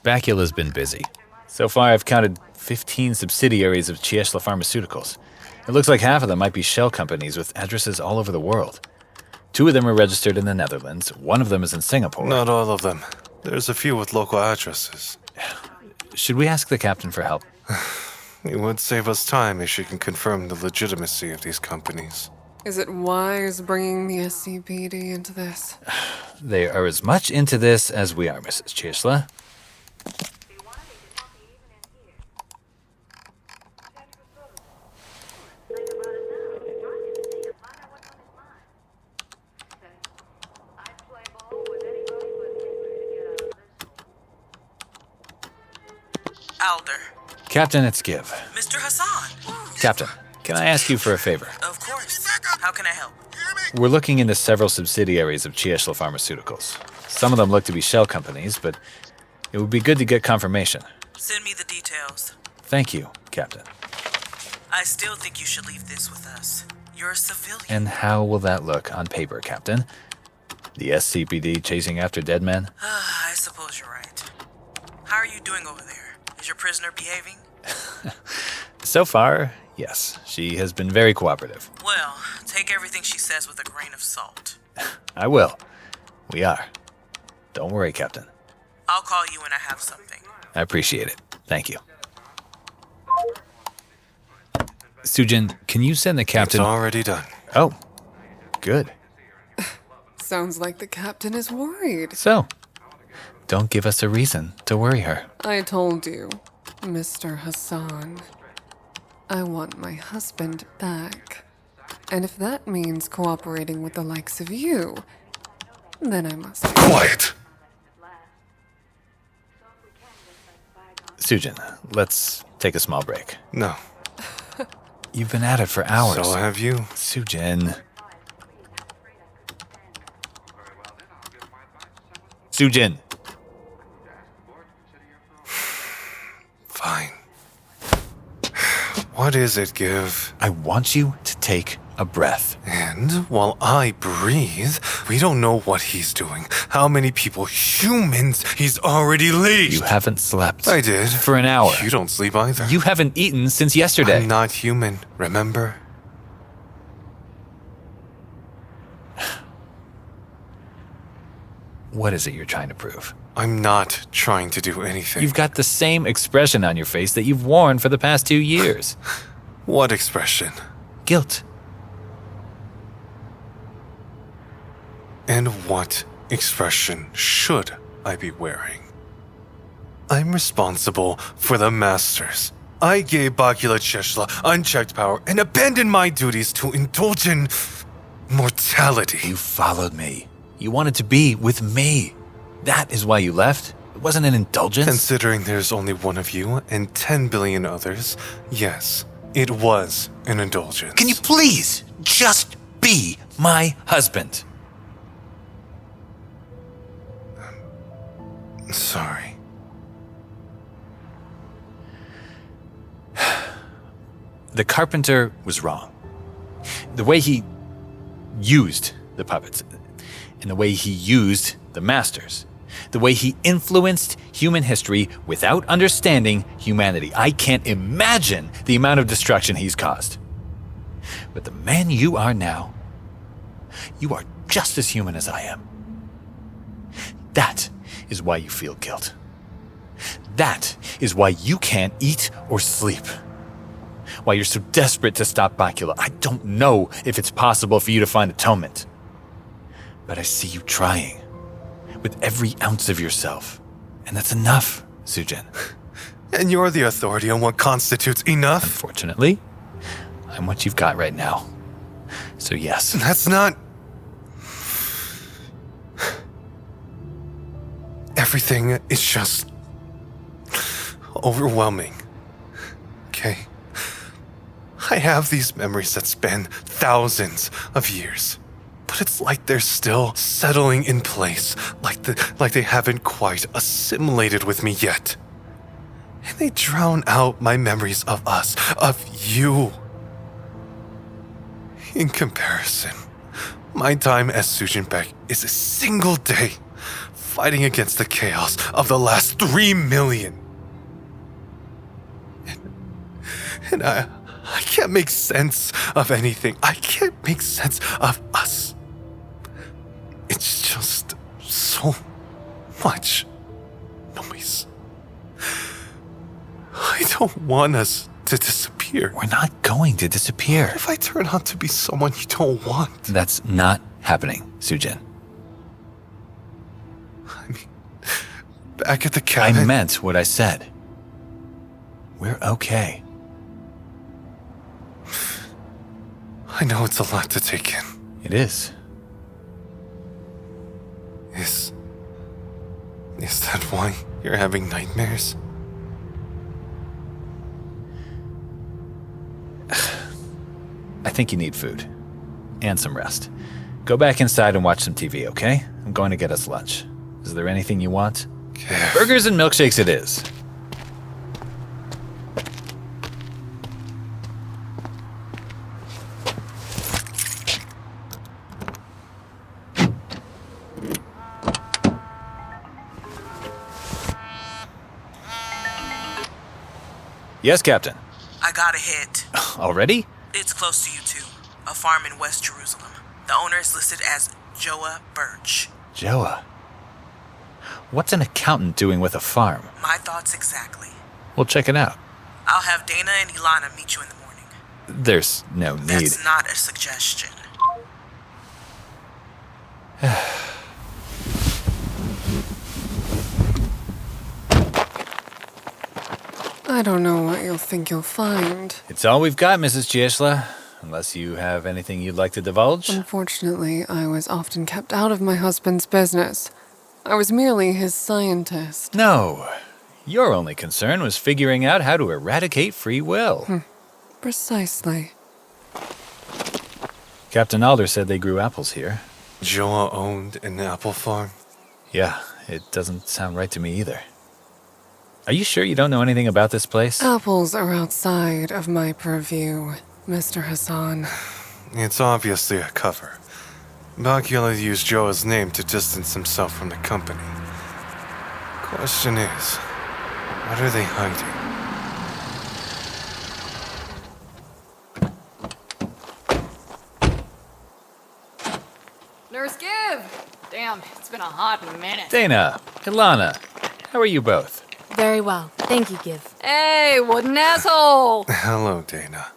Bacula's been busy. So far, I've counted 15 subsidiaries of Chieshla Pharmaceuticals. It looks like half of them might be shell companies with addresses all over the world. 2 of them are registered in the Netherlands. 1 of them is in Singapore.
Not all of them. There's a few with local addresses.
Should we ask the captain for help?
It would save us time if she can confirm the legitimacy of these companies.
Is it wise bringing the SCPD into this?
They are as much into this as we are, Mrs. Chieshla.
Alder.
Captain, it's Give.
Mr. Hassan.
Captain, can I ask you for a favor?
Of course. How can I help?
We're looking into several subsidiaries of Chieshla Pharmaceuticals. Some of them look to be shell companies, but it would be good to get confirmation.
Send me the details.
Thank you, Captain.
I still think you should leave this with us. You're a civilian.
And how will that look on paper, Captain? The SCPD chasing after dead men?
I suppose you're right. How are you doing over there? Is your prisoner behaving?
So far, yes. She has been very cooperative.
Well, take everything she says with a grain of salt.
I will. We are. Don't worry, Captain.
I'll call you when I have something.
I appreciate it. Thank you. Sujin, can you send the captain...
It's already done.
Oh, good.
Sounds like the captain is worried.
So, don't give us a reason to worry her.
I told you, Mr. Hassan. I want my husband back. And if that means cooperating with the likes of you, then I must...
Quiet!
Sujin, let's take a small break.
No.
You've been at it for hours.
So have you.
Sujin. Sujin.
Fine. What is it, Give?
I want you to take a breath.
And while I breathe, we don't know what he's doing. How many people, humans, he's already leashed.
You haven't slept.
I did.
For an hour.
You don't sleep either.
You haven't eaten since yesterday.
I'm not human, remember?
What is it you're trying to prove?
I'm not trying to do anything.
You've got the same expression on your face that you've worn for the past 2 years.
What expression?
Guilt.
And what expression should I be wearing? I'm responsible for the masters. I gave Bakula Chieshla unchecked power and abandoned my duties to indulge in mortality.
You followed me. You wanted to be with me. That is why you left. It wasn't an indulgence.
Considering there's only one of you and 10 billion others, yes, it was an indulgence.
Can you please just be my husband?
Sorry.
The carpenter was wrong. The way he used the puppets, and the way he used the masters, the way he influenced human history without understanding humanity. I can't imagine the amount of destruction he's caused. But the man you are now, you are just as human as I am. That is why you feel guilt. That is why you can't eat or sleep. Why you're so desperate to stop Bakula. I don't know if it's possible for you to find atonement. But I see you trying. With every ounce of yourself. And that's enough, Sujin.
And you're the authority on what constitutes enough?
Unfortunately, I'm what you've got right now. So yes.
That's not... Everything is just... overwhelming.
okay? I have these memories that span thousands of years. But it's like they're still settling in place, like they haven't quite assimilated with me yet. And they drown out my memories of us, of you. In comparison, my time as Sujinbek is a single day fighting against the chaos of the last 3 million. And I can't make sense of anything. I can't make sense of us. It's just so much noise. I don't want us to disappear.
We're not going to disappear.
What if I turn out to be someone you don't want?
That's not happening, Sujin.
I mean, back at the cabin.
I meant what I said. We're okay.
I know it's a lot to take in.
It is.
Is that why you're having nightmares?
I think you need food. And some rest. Go back inside and watch some TV, okay? I'm going to get us lunch. Is there anything you want? Burgers and milkshakes it is. Yes, Captain.
I got a hit.
Already?
It's close to you two. A farm in West Jerusalem. The owner is listed as Joa Birch.
Joa? What's an accountant doing with a farm?
My thoughts exactly.
We'll check it out.
I'll have Dana and Ilana meet you in the morning.
There's no need.
That's not a suggestion.
I don't know what you'll think you'll find.
It's all we've got, Mrs. Chiesla. Unless you have anything you'd like to divulge?
Unfortunately, I was often kept out of my husband's business. I was merely his scientist.
No. Your only concern was figuring out how to eradicate free will.
Precisely.
Captain Alder said they grew apples here.
Joa owned an apple farm?
Yeah, it doesn't sound right to me either. Are you sure you don't know anything about this place?
Apples are outside of my purview, Mr. Hassan.
It's obviously a cover. Bakula used Joa's name to distance himself from the company. Question is, what are they hiding?
Nurse Give! Damn, it's been a hot minute.
Dana, Ilana, how are you both?
Very well. Thank you, Give.
Hey, what an asshole!
Hello, Dana.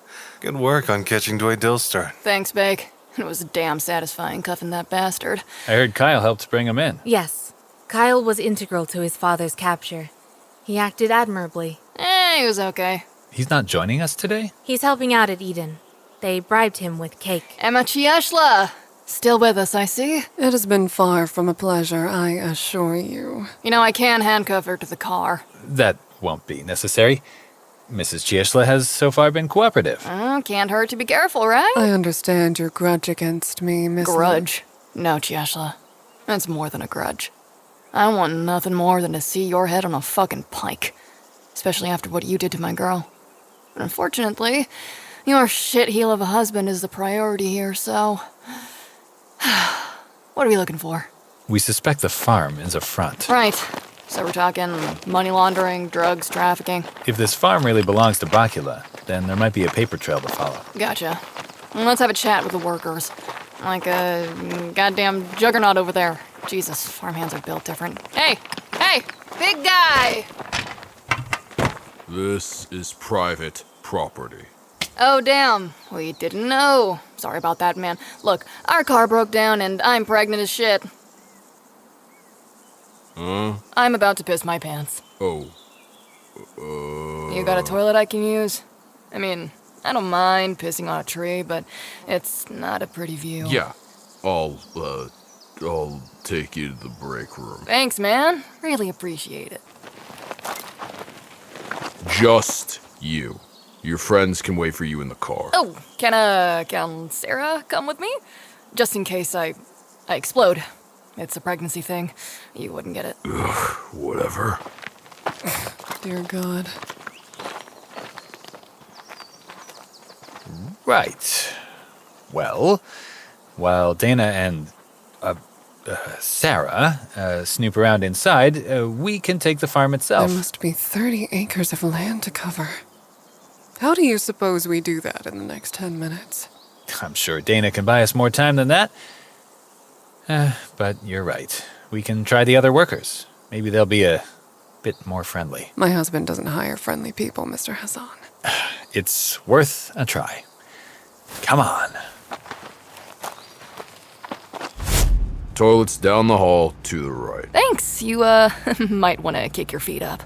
Good work on catching Dwight Dilstern.
Thanks, Bake. It was damn satisfying cuffing that bastard.
I heard Kyle helped bring him in.
Yes. Kyle was integral to his father's capture. He acted admirably.
He was okay.
He's not joining us today?
He's helping out at Eden. They bribed him with cake.
Emma Chieshla! Still with us, I see.
It has been far from a pleasure, I assure you.
You know, I can handcuff her to the car.
That won't be necessary. Mrs. Chiesla has so far been cooperative.
Can't hurt to be careful, right?
I understand your grudge against me, Miss...
Grudge? No, Chieshla. That's more than a grudge. I want nothing more than to see your head on a fucking pike. Especially after what you did to my girl. But unfortunately, your shitheel of a husband is the priority here, so... What are we looking for?
We suspect the farm is a front.
Right. So we're talking money laundering, drugs, trafficking.
If this farm really belongs to Bakula, then there might be a paper trail to follow.
Gotcha. Let's have a chat with the workers. Like a goddamn juggernaut over there. Jesus, farmhands are built different. Hey! Hey! Big guy!
This is private property.
Oh, damn. We didn't know. Sorry about that, man. Look, our car broke down and I'm pregnant as shit.
Huh?
I'm about to piss my pants.
Oh.
You got a toilet I can use? I mean, I don't mind pissing on a tree, but it's not a pretty view.
Yeah. I'll take you to the break room.
Thanks, man. Really appreciate it.
Just you.
Your friends can wait for you in the car.
Oh, can Sarah come with me? Just in case I explode. It's a pregnancy thing. You wouldn't get it.
Ugh, whatever.
Dear God.
Right. Well, while Dana and Sarah snoop around inside, we can take the farm itself.
There must be 30 acres of land to cover. How do you suppose we do that in the next 10 minutes?
I'm sure Dana can buy us more time than that. But you're right. We can try the other workers. Maybe they'll be a bit more friendly.
My husband doesn't hire friendly people, Mr. Hassan.
It's worth a try. Come on.
Toilets down the hall to the right.
Thanks. You, might want to kick your feet up.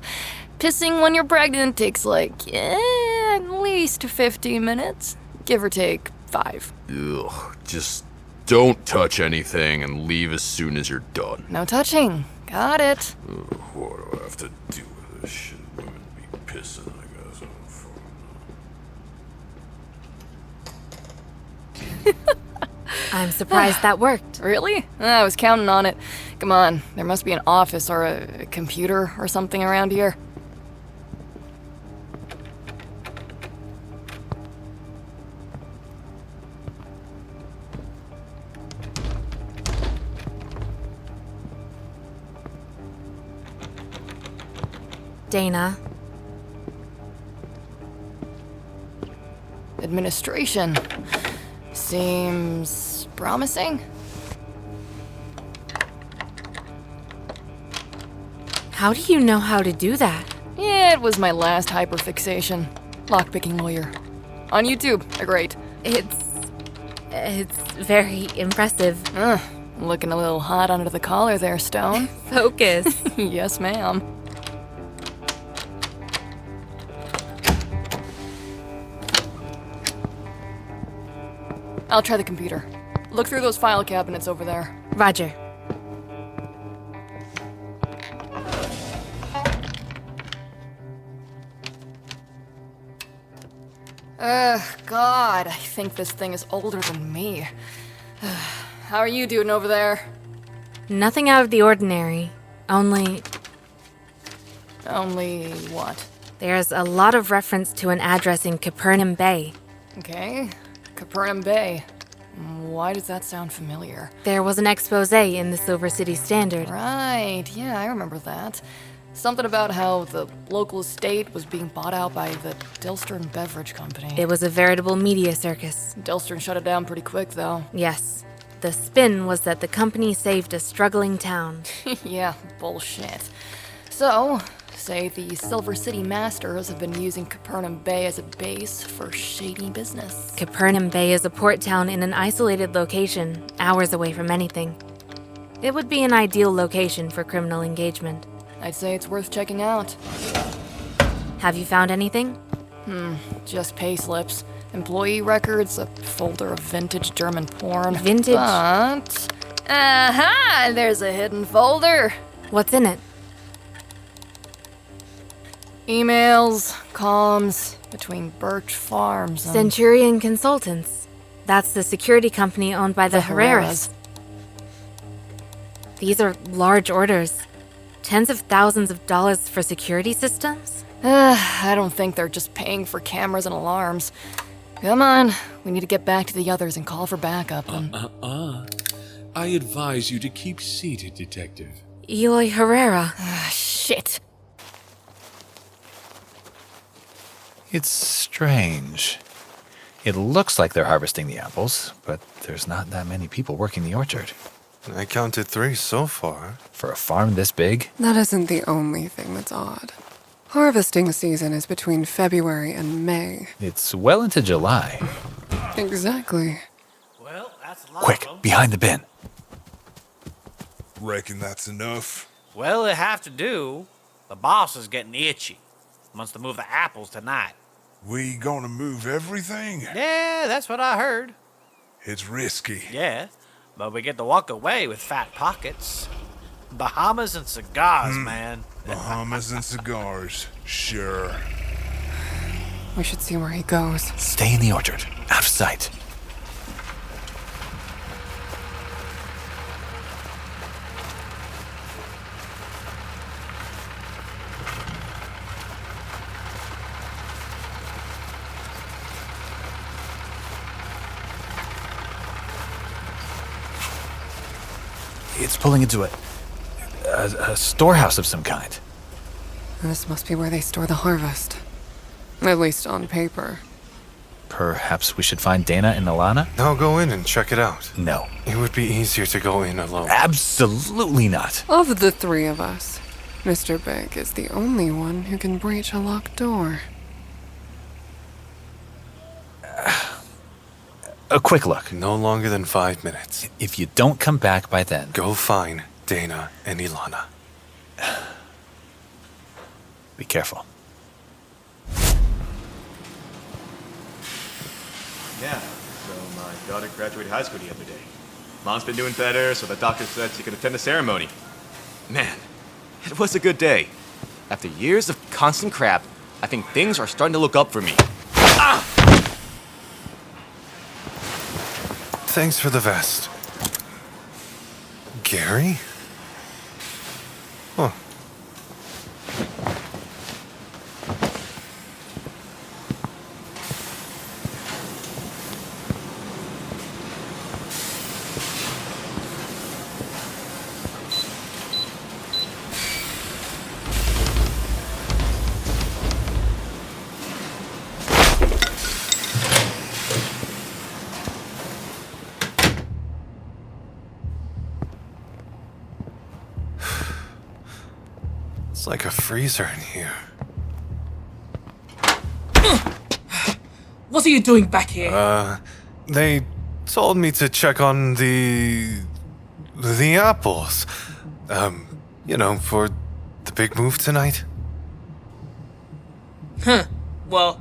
Pissing when you're pregnant takes, at least 15 minutes. Give or take 5.
Ugh, just don't touch anything and leave as soon as you're done.
No touching. Got it.
Ugh, what do I have to do with this shit? Women be pissing, I guess.
I'm surprised that worked.
Really? I was counting on it. Come on, there must be an office or a computer or something around here.
Dana.
Administration. Seems promising.
How do you know how to do that?
Yeah, it was my last hyperfixation. Lockpicking lawyer. On YouTube, they're great.
It's very impressive.
Looking a little hot under the collar there, Stone.
Focus.
Yes, ma'am. I'll try the computer. Look through those file cabinets over there.
Roger.
God, I think this thing is older than me. How are you doing over there?
Nothing out of the ordinary. Only
what?
There's a lot of reference to an address in Capernaum Bay.
Okay. Capernaum Bay. Why does that sound familiar?
There was an expose in the Silver City Standard.
Right, yeah, I remember that. Something about how the local estate was being bought out by the Dilstern Beverage Company.
It was a veritable media circus.
Dilstern shut it down pretty quick, though.
Yes. The spin was that the company saved a struggling town.
Yeah, bullshit. So, say the Silver City Masters have been using Capernaum Bay as a base for shady business.
Capernaum Bay is a port town in an isolated location, hours away from anything. It would be an ideal location for criminal engagement.
I'd say it's worth checking out.
Have you found anything?
Just pay slips, employee records, a folder of vintage German porn.
Vintage?
But... Aha! There's a hidden folder.
What's in it?
Emails, comms, between Birch Farms and...
Centurion Consultants. That's the security company owned by the Herreras. These are large orders. Tens of thousands of dollars for security systems?
I don't think they're just paying for cameras and alarms. Come on, we need to get back to the others and call for backup.
I advise you to keep seated, Detective.
Eloy Herrera.
Shit.
It's strange. It looks like they're harvesting the apples, but there's not that many people working the orchard.
I counted 3 so far.
For a farm this big?
That isn't the only thing that's odd. Harvesting season is between February and May.
It's well into July.
Exactly.
Well, that's a lot.
Quick, behind the bin.
Reckon that's enough?
Well, it have to do. The boss is getting itchy. Wants to move the apples tonight.
We gonna move everything?
Yeah, that's what I heard.
It's risky.
Yeah, but we get to walk away with fat pockets. Bahamas and cigars, man.
Bahamas and cigars, sure.
We should see where he goes.
Stay in the orchard, out of sight. It's pulling into a storehouse of some kind.
This must be where they store the harvest. At least on paper.
Perhaps we should find Dana and Alana?
I'll go in and check it out.
No.
It would be easier to go in alone.
Absolutely not.
Of the three of us, Mr. Big is the only one who can breach a locked door.
A quick look.
No longer than 5 minutes.
If you don't come back by then...
Go find Dana and Ilana.
Be careful.
Yeah, so my daughter graduated high school the other day. Mom's been doing better, so the doctor said she could attend the ceremony. Man, it was a good day. After years of constant crap, I think things are starting to look up for me. Ah!
Thanks for the vest. Gary? Huh. It's like a freezer in here.
What are you doing back here?
They told me to check on the apples. For the big move tonight.
Huh. Well,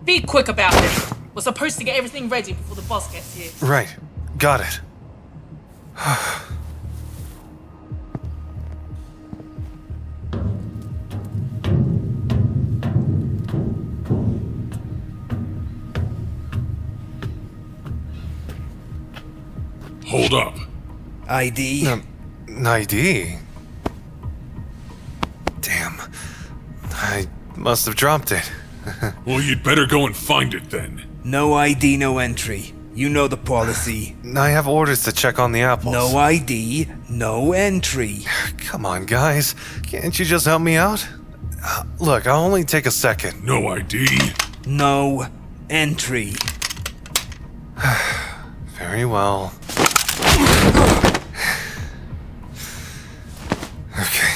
be quick about it. We're supposed to get everything ready before the boss gets here.
Right. Got it.
Hold up.
ID?
ID? Damn. I must have dropped it.
Well, you'd better go and find it then.
No ID, no entry. You know the policy.
I have orders to check on the apples.
No ID, no entry.
Come on, guys. Can't you just help me out? Look, I'll only take a second.
No ID.
No entry.
Very well. Okay.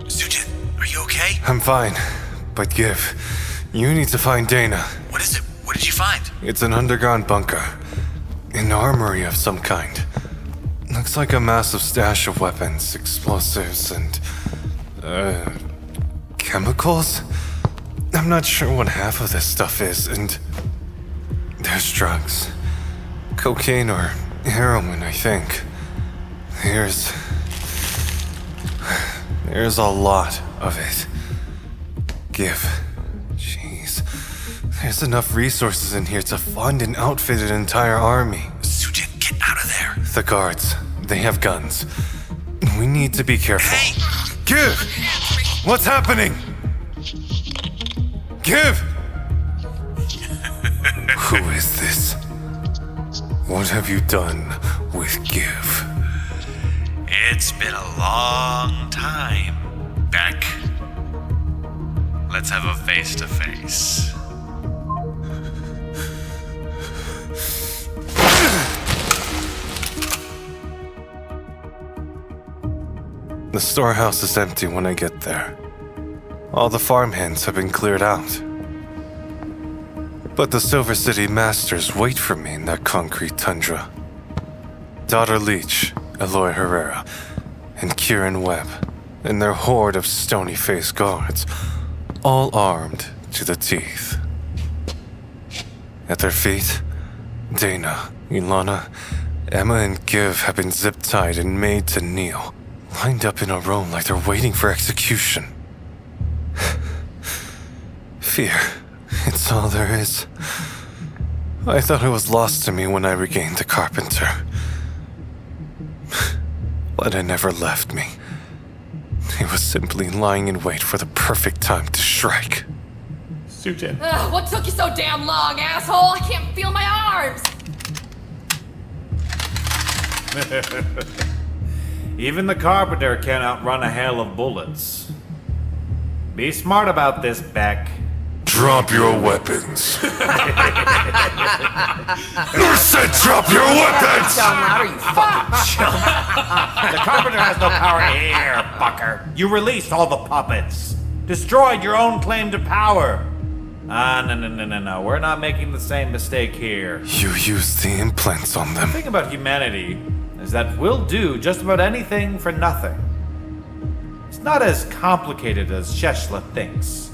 Sujin, are you okay?
I'm fine. But you need to find Dana.
What is it? What did you find?
It's an underground bunker. An armory of some kind. Looks like a massive stash of weapons, explosives, and... chemicals? I'm not sure what half of this stuff is, and... there's drugs. Cocaine or heroin, I think. There's a lot of it. Jeez. There's enough resources in here to fund and outfit an entire army.
Sujin, get out of there.
The guards, they have guns. We need to be careful.
Hey!
Give! What's happening? Give! Who is this? What have you done with Give?
It's been a long time, Beck. Let's have a face-to-face.
The storehouse is empty when I get there. All the farmhands have been cleared out. But the Silver City Masters wait for me in that concrete tundra. Daughter Leach, Eloy Herrera, and Kieran Webb. and their horde of stony-faced guards, all armed to the teeth. At their feet, Dana, Ilana, Emma, and Giv have been zip-tied and made to kneel, lined up in a row like they're waiting for execution. Fear, it's all there is. I thought it was lost to me when I regained the Carpenter. But it never left me. It was simply lying in wait for the perfect time to strike.
Sujin.
What took you so damn long, asshole? I can't feel my arms!
Even the Carpenter can't outrun a hail of bullets. Be smart about this, Beck.
Drop your weapons. You said drop your weapons!
Down louder, you fucking chump. The Carpenter has no power here, fucker. You released all the puppets. Destroyed your own claim to power. No. We're not making the same mistake here.
You used the implants on them.
The thing about humanity is that we'll do just about anything for nothing. It's not as complicated as Sheshla thinks.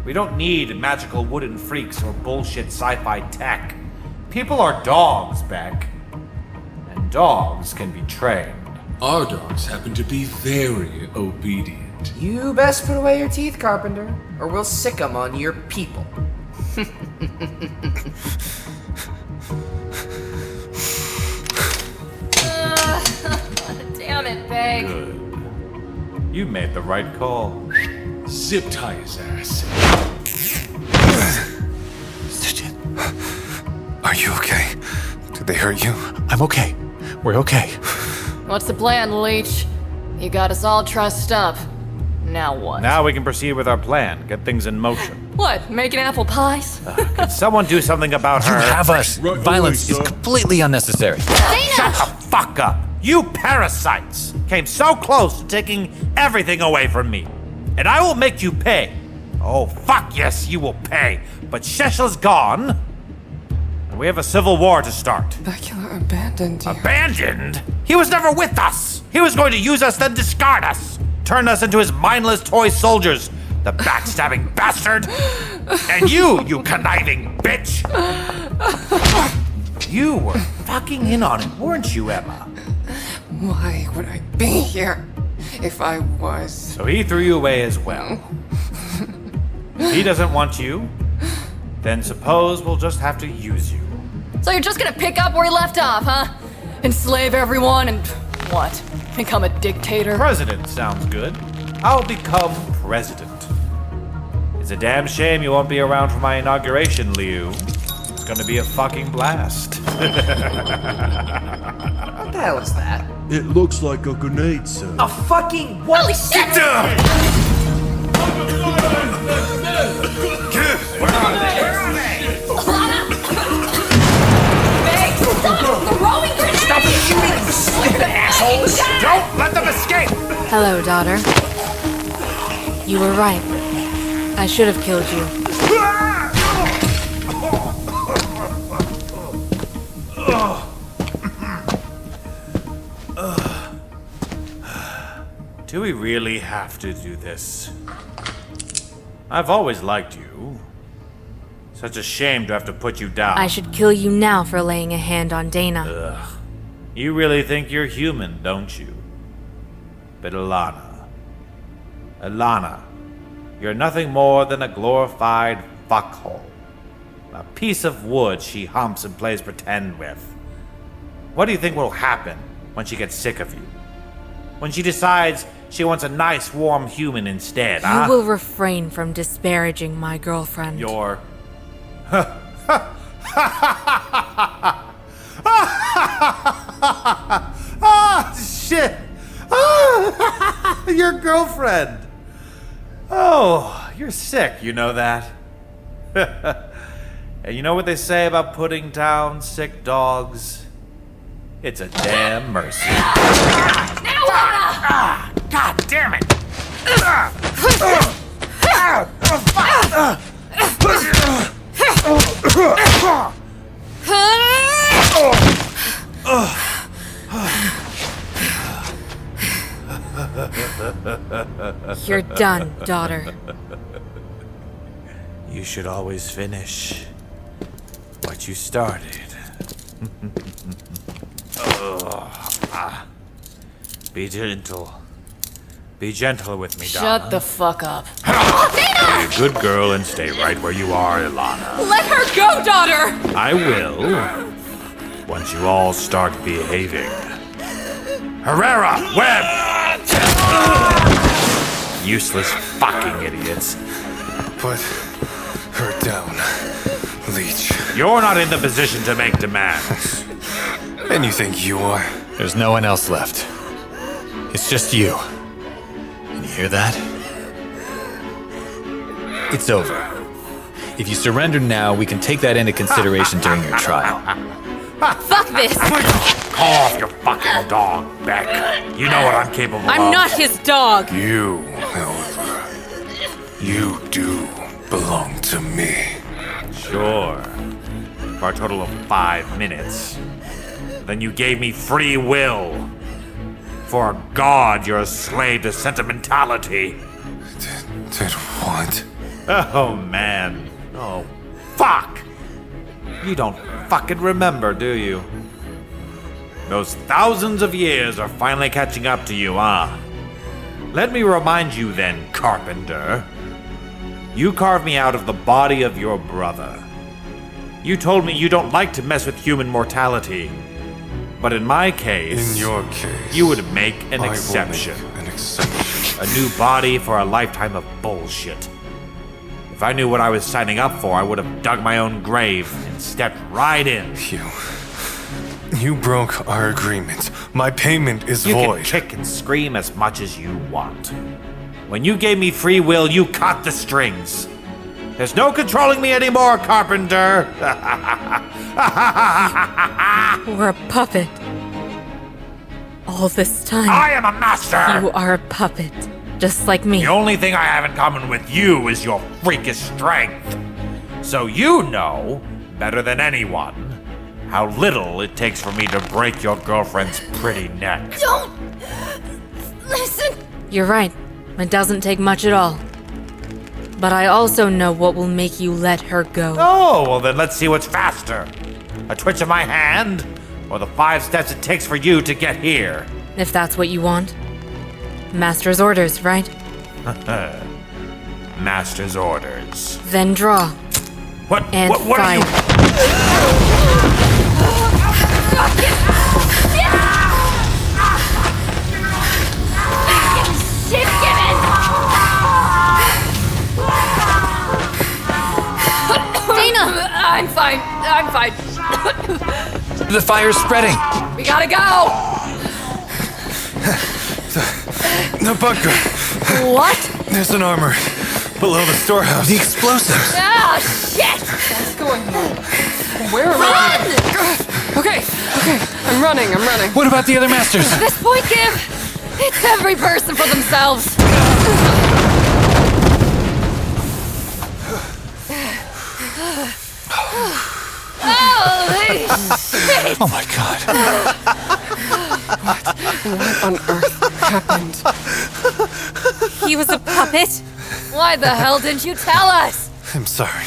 We don't need magical wooden freaks or bullshit sci-fi tech. People are dogs, Beck. And dogs can be trained.
Our dogs happen to be very obedient.
You best put away your teeth, Carpenter, or we'll sick them on your people.
Damn it, Beg.
Good. You made the right call.
Zip tie his ass.
Are you okay? Did they hurt you?
I'm okay. We're okay.
What's the plan, Leech? You got us all trussed up. Now what?
Now we can proceed with our plan. Get things in motion.
What? Making apple pies?
Can someone do something about her?
You have us. Violence is completely unnecessary.
Shut the fuck up! You parasites came so close to taking everything away from me. And I will make you pay. Oh, fuck yes, you will pay. But Sheshla's gone. And we have a civil war to start.
Bacula abandoned you.
Abandoned? He was never with us. He was going to use us, then discard us. Turn us into his mindless toy soldiers. The backstabbing bastard. And you conniving bitch. You were fucking in on it, weren't you, Emma?
Why would I be here if I was?
So he threw you away as well. If he doesn't want you, then suppose we'll just have to use you.
So you're just gonna pick up where he left off, huh? Enslave everyone and what? Become a dictator?
President sounds good. I'll become president. It's a damn shame you won't be around for my inauguration, Liu. It's gonna be a fucking blast.
What the hell is that?
It looks like a grenade, sir.
A fucking what?
Holy shit!
Sit down!
Where are they?
Throwing grenades!
Stop shooting, you stupid assholes!
Don't let them escape!
Hello, daughter. You were right. I should have killed you.
Do we really have to do this? I've always liked you. Such a shame to have to put you down.
I should kill you now for laying a hand on Dana.
Ugh. You really think you're human, don't you? But Ilana, you're nothing more than a glorified fuckhole. A piece of wood she humps and plays pretend with. What do you think will happen when she gets sick of you? When she decides she wants a nice, warm human instead, huh?
You will refrain from disparaging my girlfriend.
Your... Ah, shit! Your girlfriend! Oh, you're sick, you know that. And you know what they say about putting down sick dogs? It's a damn mercy. God damn it!
You're done, daughter.
You should always finish what you started. Be gentle. Be gentle with me, Donna.
Shut the fuck up.
Be a good girl and stay right where you are, Ilana.
Let her go, daughter!
I will. Once you all start behaving. Herrera! Webb! Useless fucking idiots.
Put her down, Leech.
You're not in the position to make demands.
And you think you are?
There's no one else left. It's just you. And you hear that? It's over. If you surrender now, we can take that into consideration during your trial.
Fuck this!
Call off your fucking dog, Beck. You know what I'm capable of.
I'm not his dog!
You, however, you do belong to me.
Sure. For a total of 5 minutes. Then you gave me free will. For a god, you're a slave to sentimentality.
Did what?
Oh, man. Oh, fuck! You don't fucking remember, do you? Those thousands of years are finally catching up to you, huh? Let me remind you then, Carpenter. You carved me out of the body of your brother. You told me you don't like to mess with human mortality. But in my case...
In your case...
You would make an exception.
I will make an exception.
A new body for a lifetime of bullshit. If I knew what I was signing up for, I would have dug my own grave and stepped right in.
You broke our agreement. My payment is void.
You can kick and scream as much as you want. When you gave me free will, you cut the strings. There's no controlling me anymore, Carpenter.
We're a puppet. All this time.
I am a master!
You are a puppet, just like me.
The only thing I have in common with you is your freakish strength. So you know, better than anyone, how little it takes for me to break your girlfriend's pretty neck.
Don't listen. You're right. It doesn't take much at all. But I also know what will make you let her go.
Oh, well then let's see what's faster. A twitch of my hand, or the 5 steps it takes for you to get here.
If that's what you want. Master's orders, right?
Master's orders.
Then draw.
What?
And
what
fight.
are you?
I'm fine. I'm fine.
The fire's spreading.
We gotta go.
The bunker.
What?
There's an armor below the storehouse.
The explosives.
Ah, shit!
What's going on? Where are we?
Okay,
I'm running.
What about the other masters?
at this point, Give, it's every person for themselves. Holy shit!
Oh my god.
What on earth happened?
He was a puppet?
Why the hell didn't you tell us?
I'm sorry.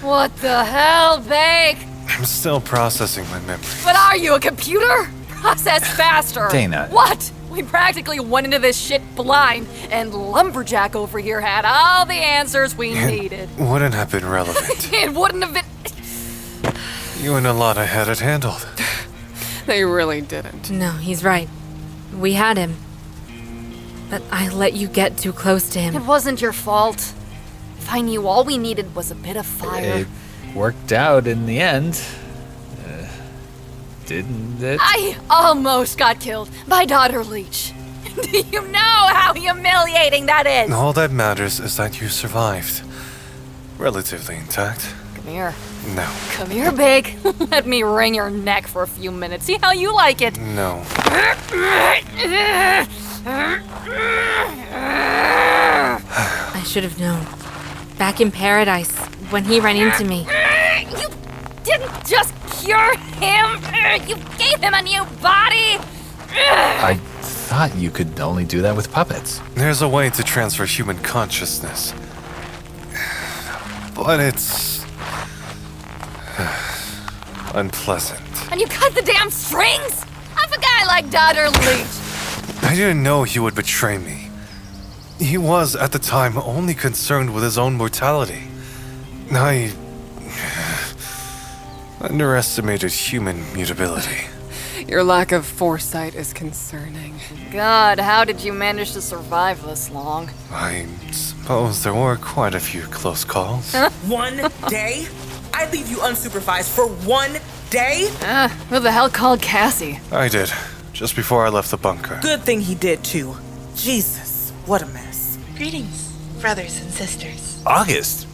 What the hell, Bake?
I'm still processing my memory.
But are you a computer? Process faster.
Dana.
What? We practically went into this shit blind, and Lumberjack over here had all the answers we needed.
Wouldn't have been relevant.
It wouldn't have been.
You and Alana had it handled.
They really didn't.
No, he's right. We had him. But I let you get too close to him.
It wasn't your fault. If I knew all we needed was a bit of fire.
It worked out in the end. Didn't it?
I almost got killed by Daughter Leech. Do you know how humiliating that is?
All that matters is that you survived. Relatively intact.
Come here.
No.
Come here, Big. Let me wring your neck for a few minutes. See how you like it.
No.
I should have known. Back in paradise, when he ran into me.
You didn't just cure him. You gave him a new body.
I thought thought you could only do that with puppets.
There's a way to transfer human consciousness. But it's unpleasant.
And you cut the damn strings? Of a guy like Dr. Leach.
I didn't know he would betray me. He was, at the time, only concerned with his own mortality. I underestimated human mutability.
Your lack of foresight is concerning.
God, how did you manage to survive this long?
I suppose there were quite a few close calls.
1 day? I leave you unsupervised for 1 day?
Who the hell called Cassie?
I did, just before I left the bunker.
Good thing he did too. Jesus, what a mess.
Greetings, brothers and sisters.
August,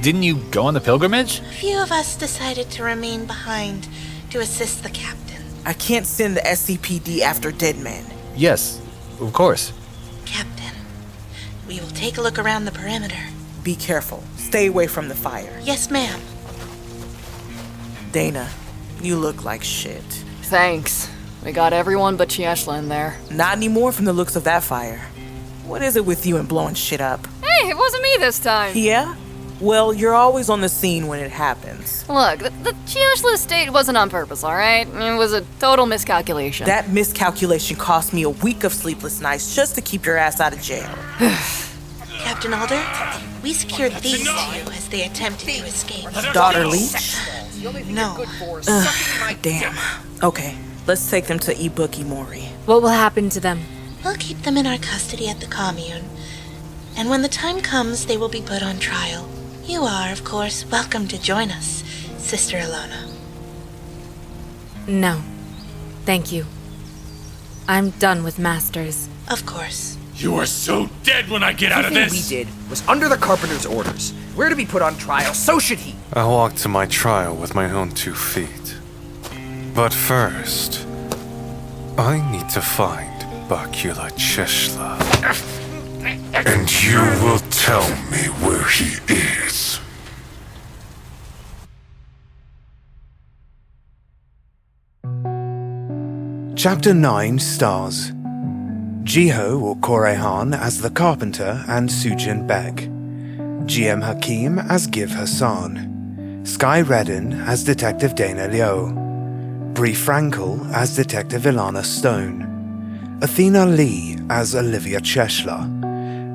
didn't you go on the pilgrimage?
A few of us decided to remain behind to assist the captain.
I can't send the SCPD after dead men.
Yes, of course.
Captain, we will take a look around the perimeter.
Be careful. Stay away from the fire.
Yes, ma'am.
Dana, you look like shit.
Thanks. We got everyone but Chieshla in there.
Not anymore from the looks of that fire. What is it with you and blowing shit up?
Hey, it wasn't me this time.
Yeah? Well, you're always on the scene when it happens.
Look, the Chieshla estate wasn't on purpose, alright? It was a total miscalculation.
That miscalculation cost me a week of sleepless nights just to keep your ass out of jail.
Captain Alder, we secured these two as they attempted to escape.
Daughter Leach?
No.
Damn. Okay, let's take them to Ibuki Mori.
What will happen to them?
We'll keep them in our custody at the commune. And when the time comes, they will be put on trial. You are, of course, welcome to join us, Sister Ilona.
No. Thank you. I'm done with Masters.
Of course.
You are so dead when I get out of
Everything
this!
we did was under the Carpenter's orders. We're to be put on trial, so should he.
I walked to my trial with my own 2 feet. But first, I need to find Bakula Chieshla.
And you will tell me where he is.
Chapter 9 stars Jiho or KoreHan as the Carpenter and Sujin Bek, GM Hakim as Giv Hassan, Skye Redden as Detective Dana Liu, Bree Frankel as Detective Ilana Stone, Athena Lee as Olivia Chieshla,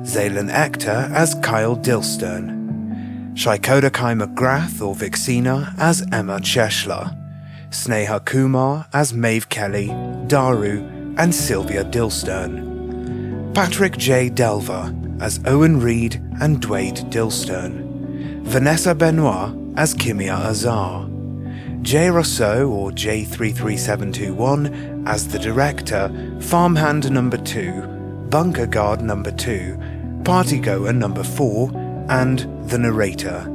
Zaylin Ector as Kyle Dilstern, Shykodah-Khi McGrath or Vixina as Emma Chieshla, Sneha Kumar as Maeve Kelly, Daru, and Sylvia Dilstern, Patrick J. Delva as Owen Reed and Dwayne Dilstern, Vanessa Benoit as Kimia Azar, J. Roussouw or J33721 as the Director, Farmhand Number 2, Bunker Guard Number 2, Partygoer Number 4, and the Narrator,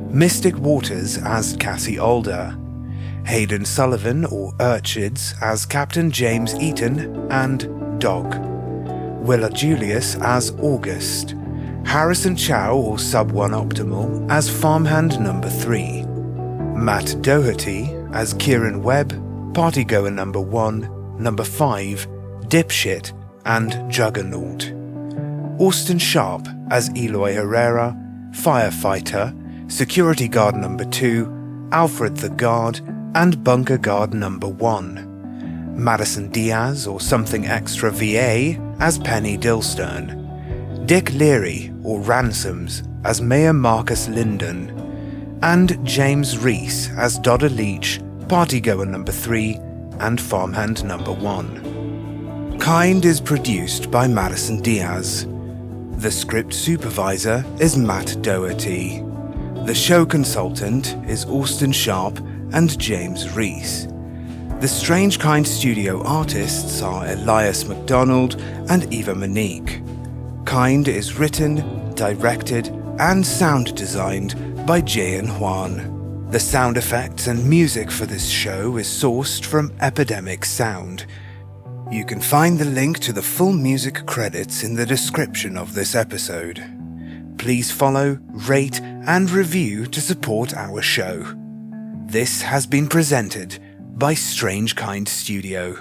Mystic Waters as Cassie Alder, Hayden Sullivan or Urchids as Captain James Eaton and Dog, Willa Julius as August, Harrison Chow or Sub-1 Optimal as Farmhand Number 3, Matt Doherty as Kieran Webb, Partygoer Number 1, Number 5, Dipshit, and Juggernaut, Austin Sharp as Eloy Herrera, Firefighter, Security Guard Number 2, Alfred the Guard, and Bunker Guard Number 1, Madison Diaz or Something Extra VA as Penny Dilstern, Dick Leary or Ransoms as Mayor Marcus Linden, and James Reece as Dodder Leach, Partygoer Number 3, and Farmhand Number 1. Kind is produced by Madison Diaz. The script supervisor is Matt Doherty. The show consultant is Austin Sharp and James Reece. The Strange Kind studio artists are Elias McDonald and Eva Monique. Kind is written, directed, and sound designed by Jae-in Hwan. The sound effects and music for this show is sourced from Epidemic Sound. You can find the link to the full music credits in the description of this episode. Please follow, rate, and review to support our show. This has been presented by Strange Kind Studio.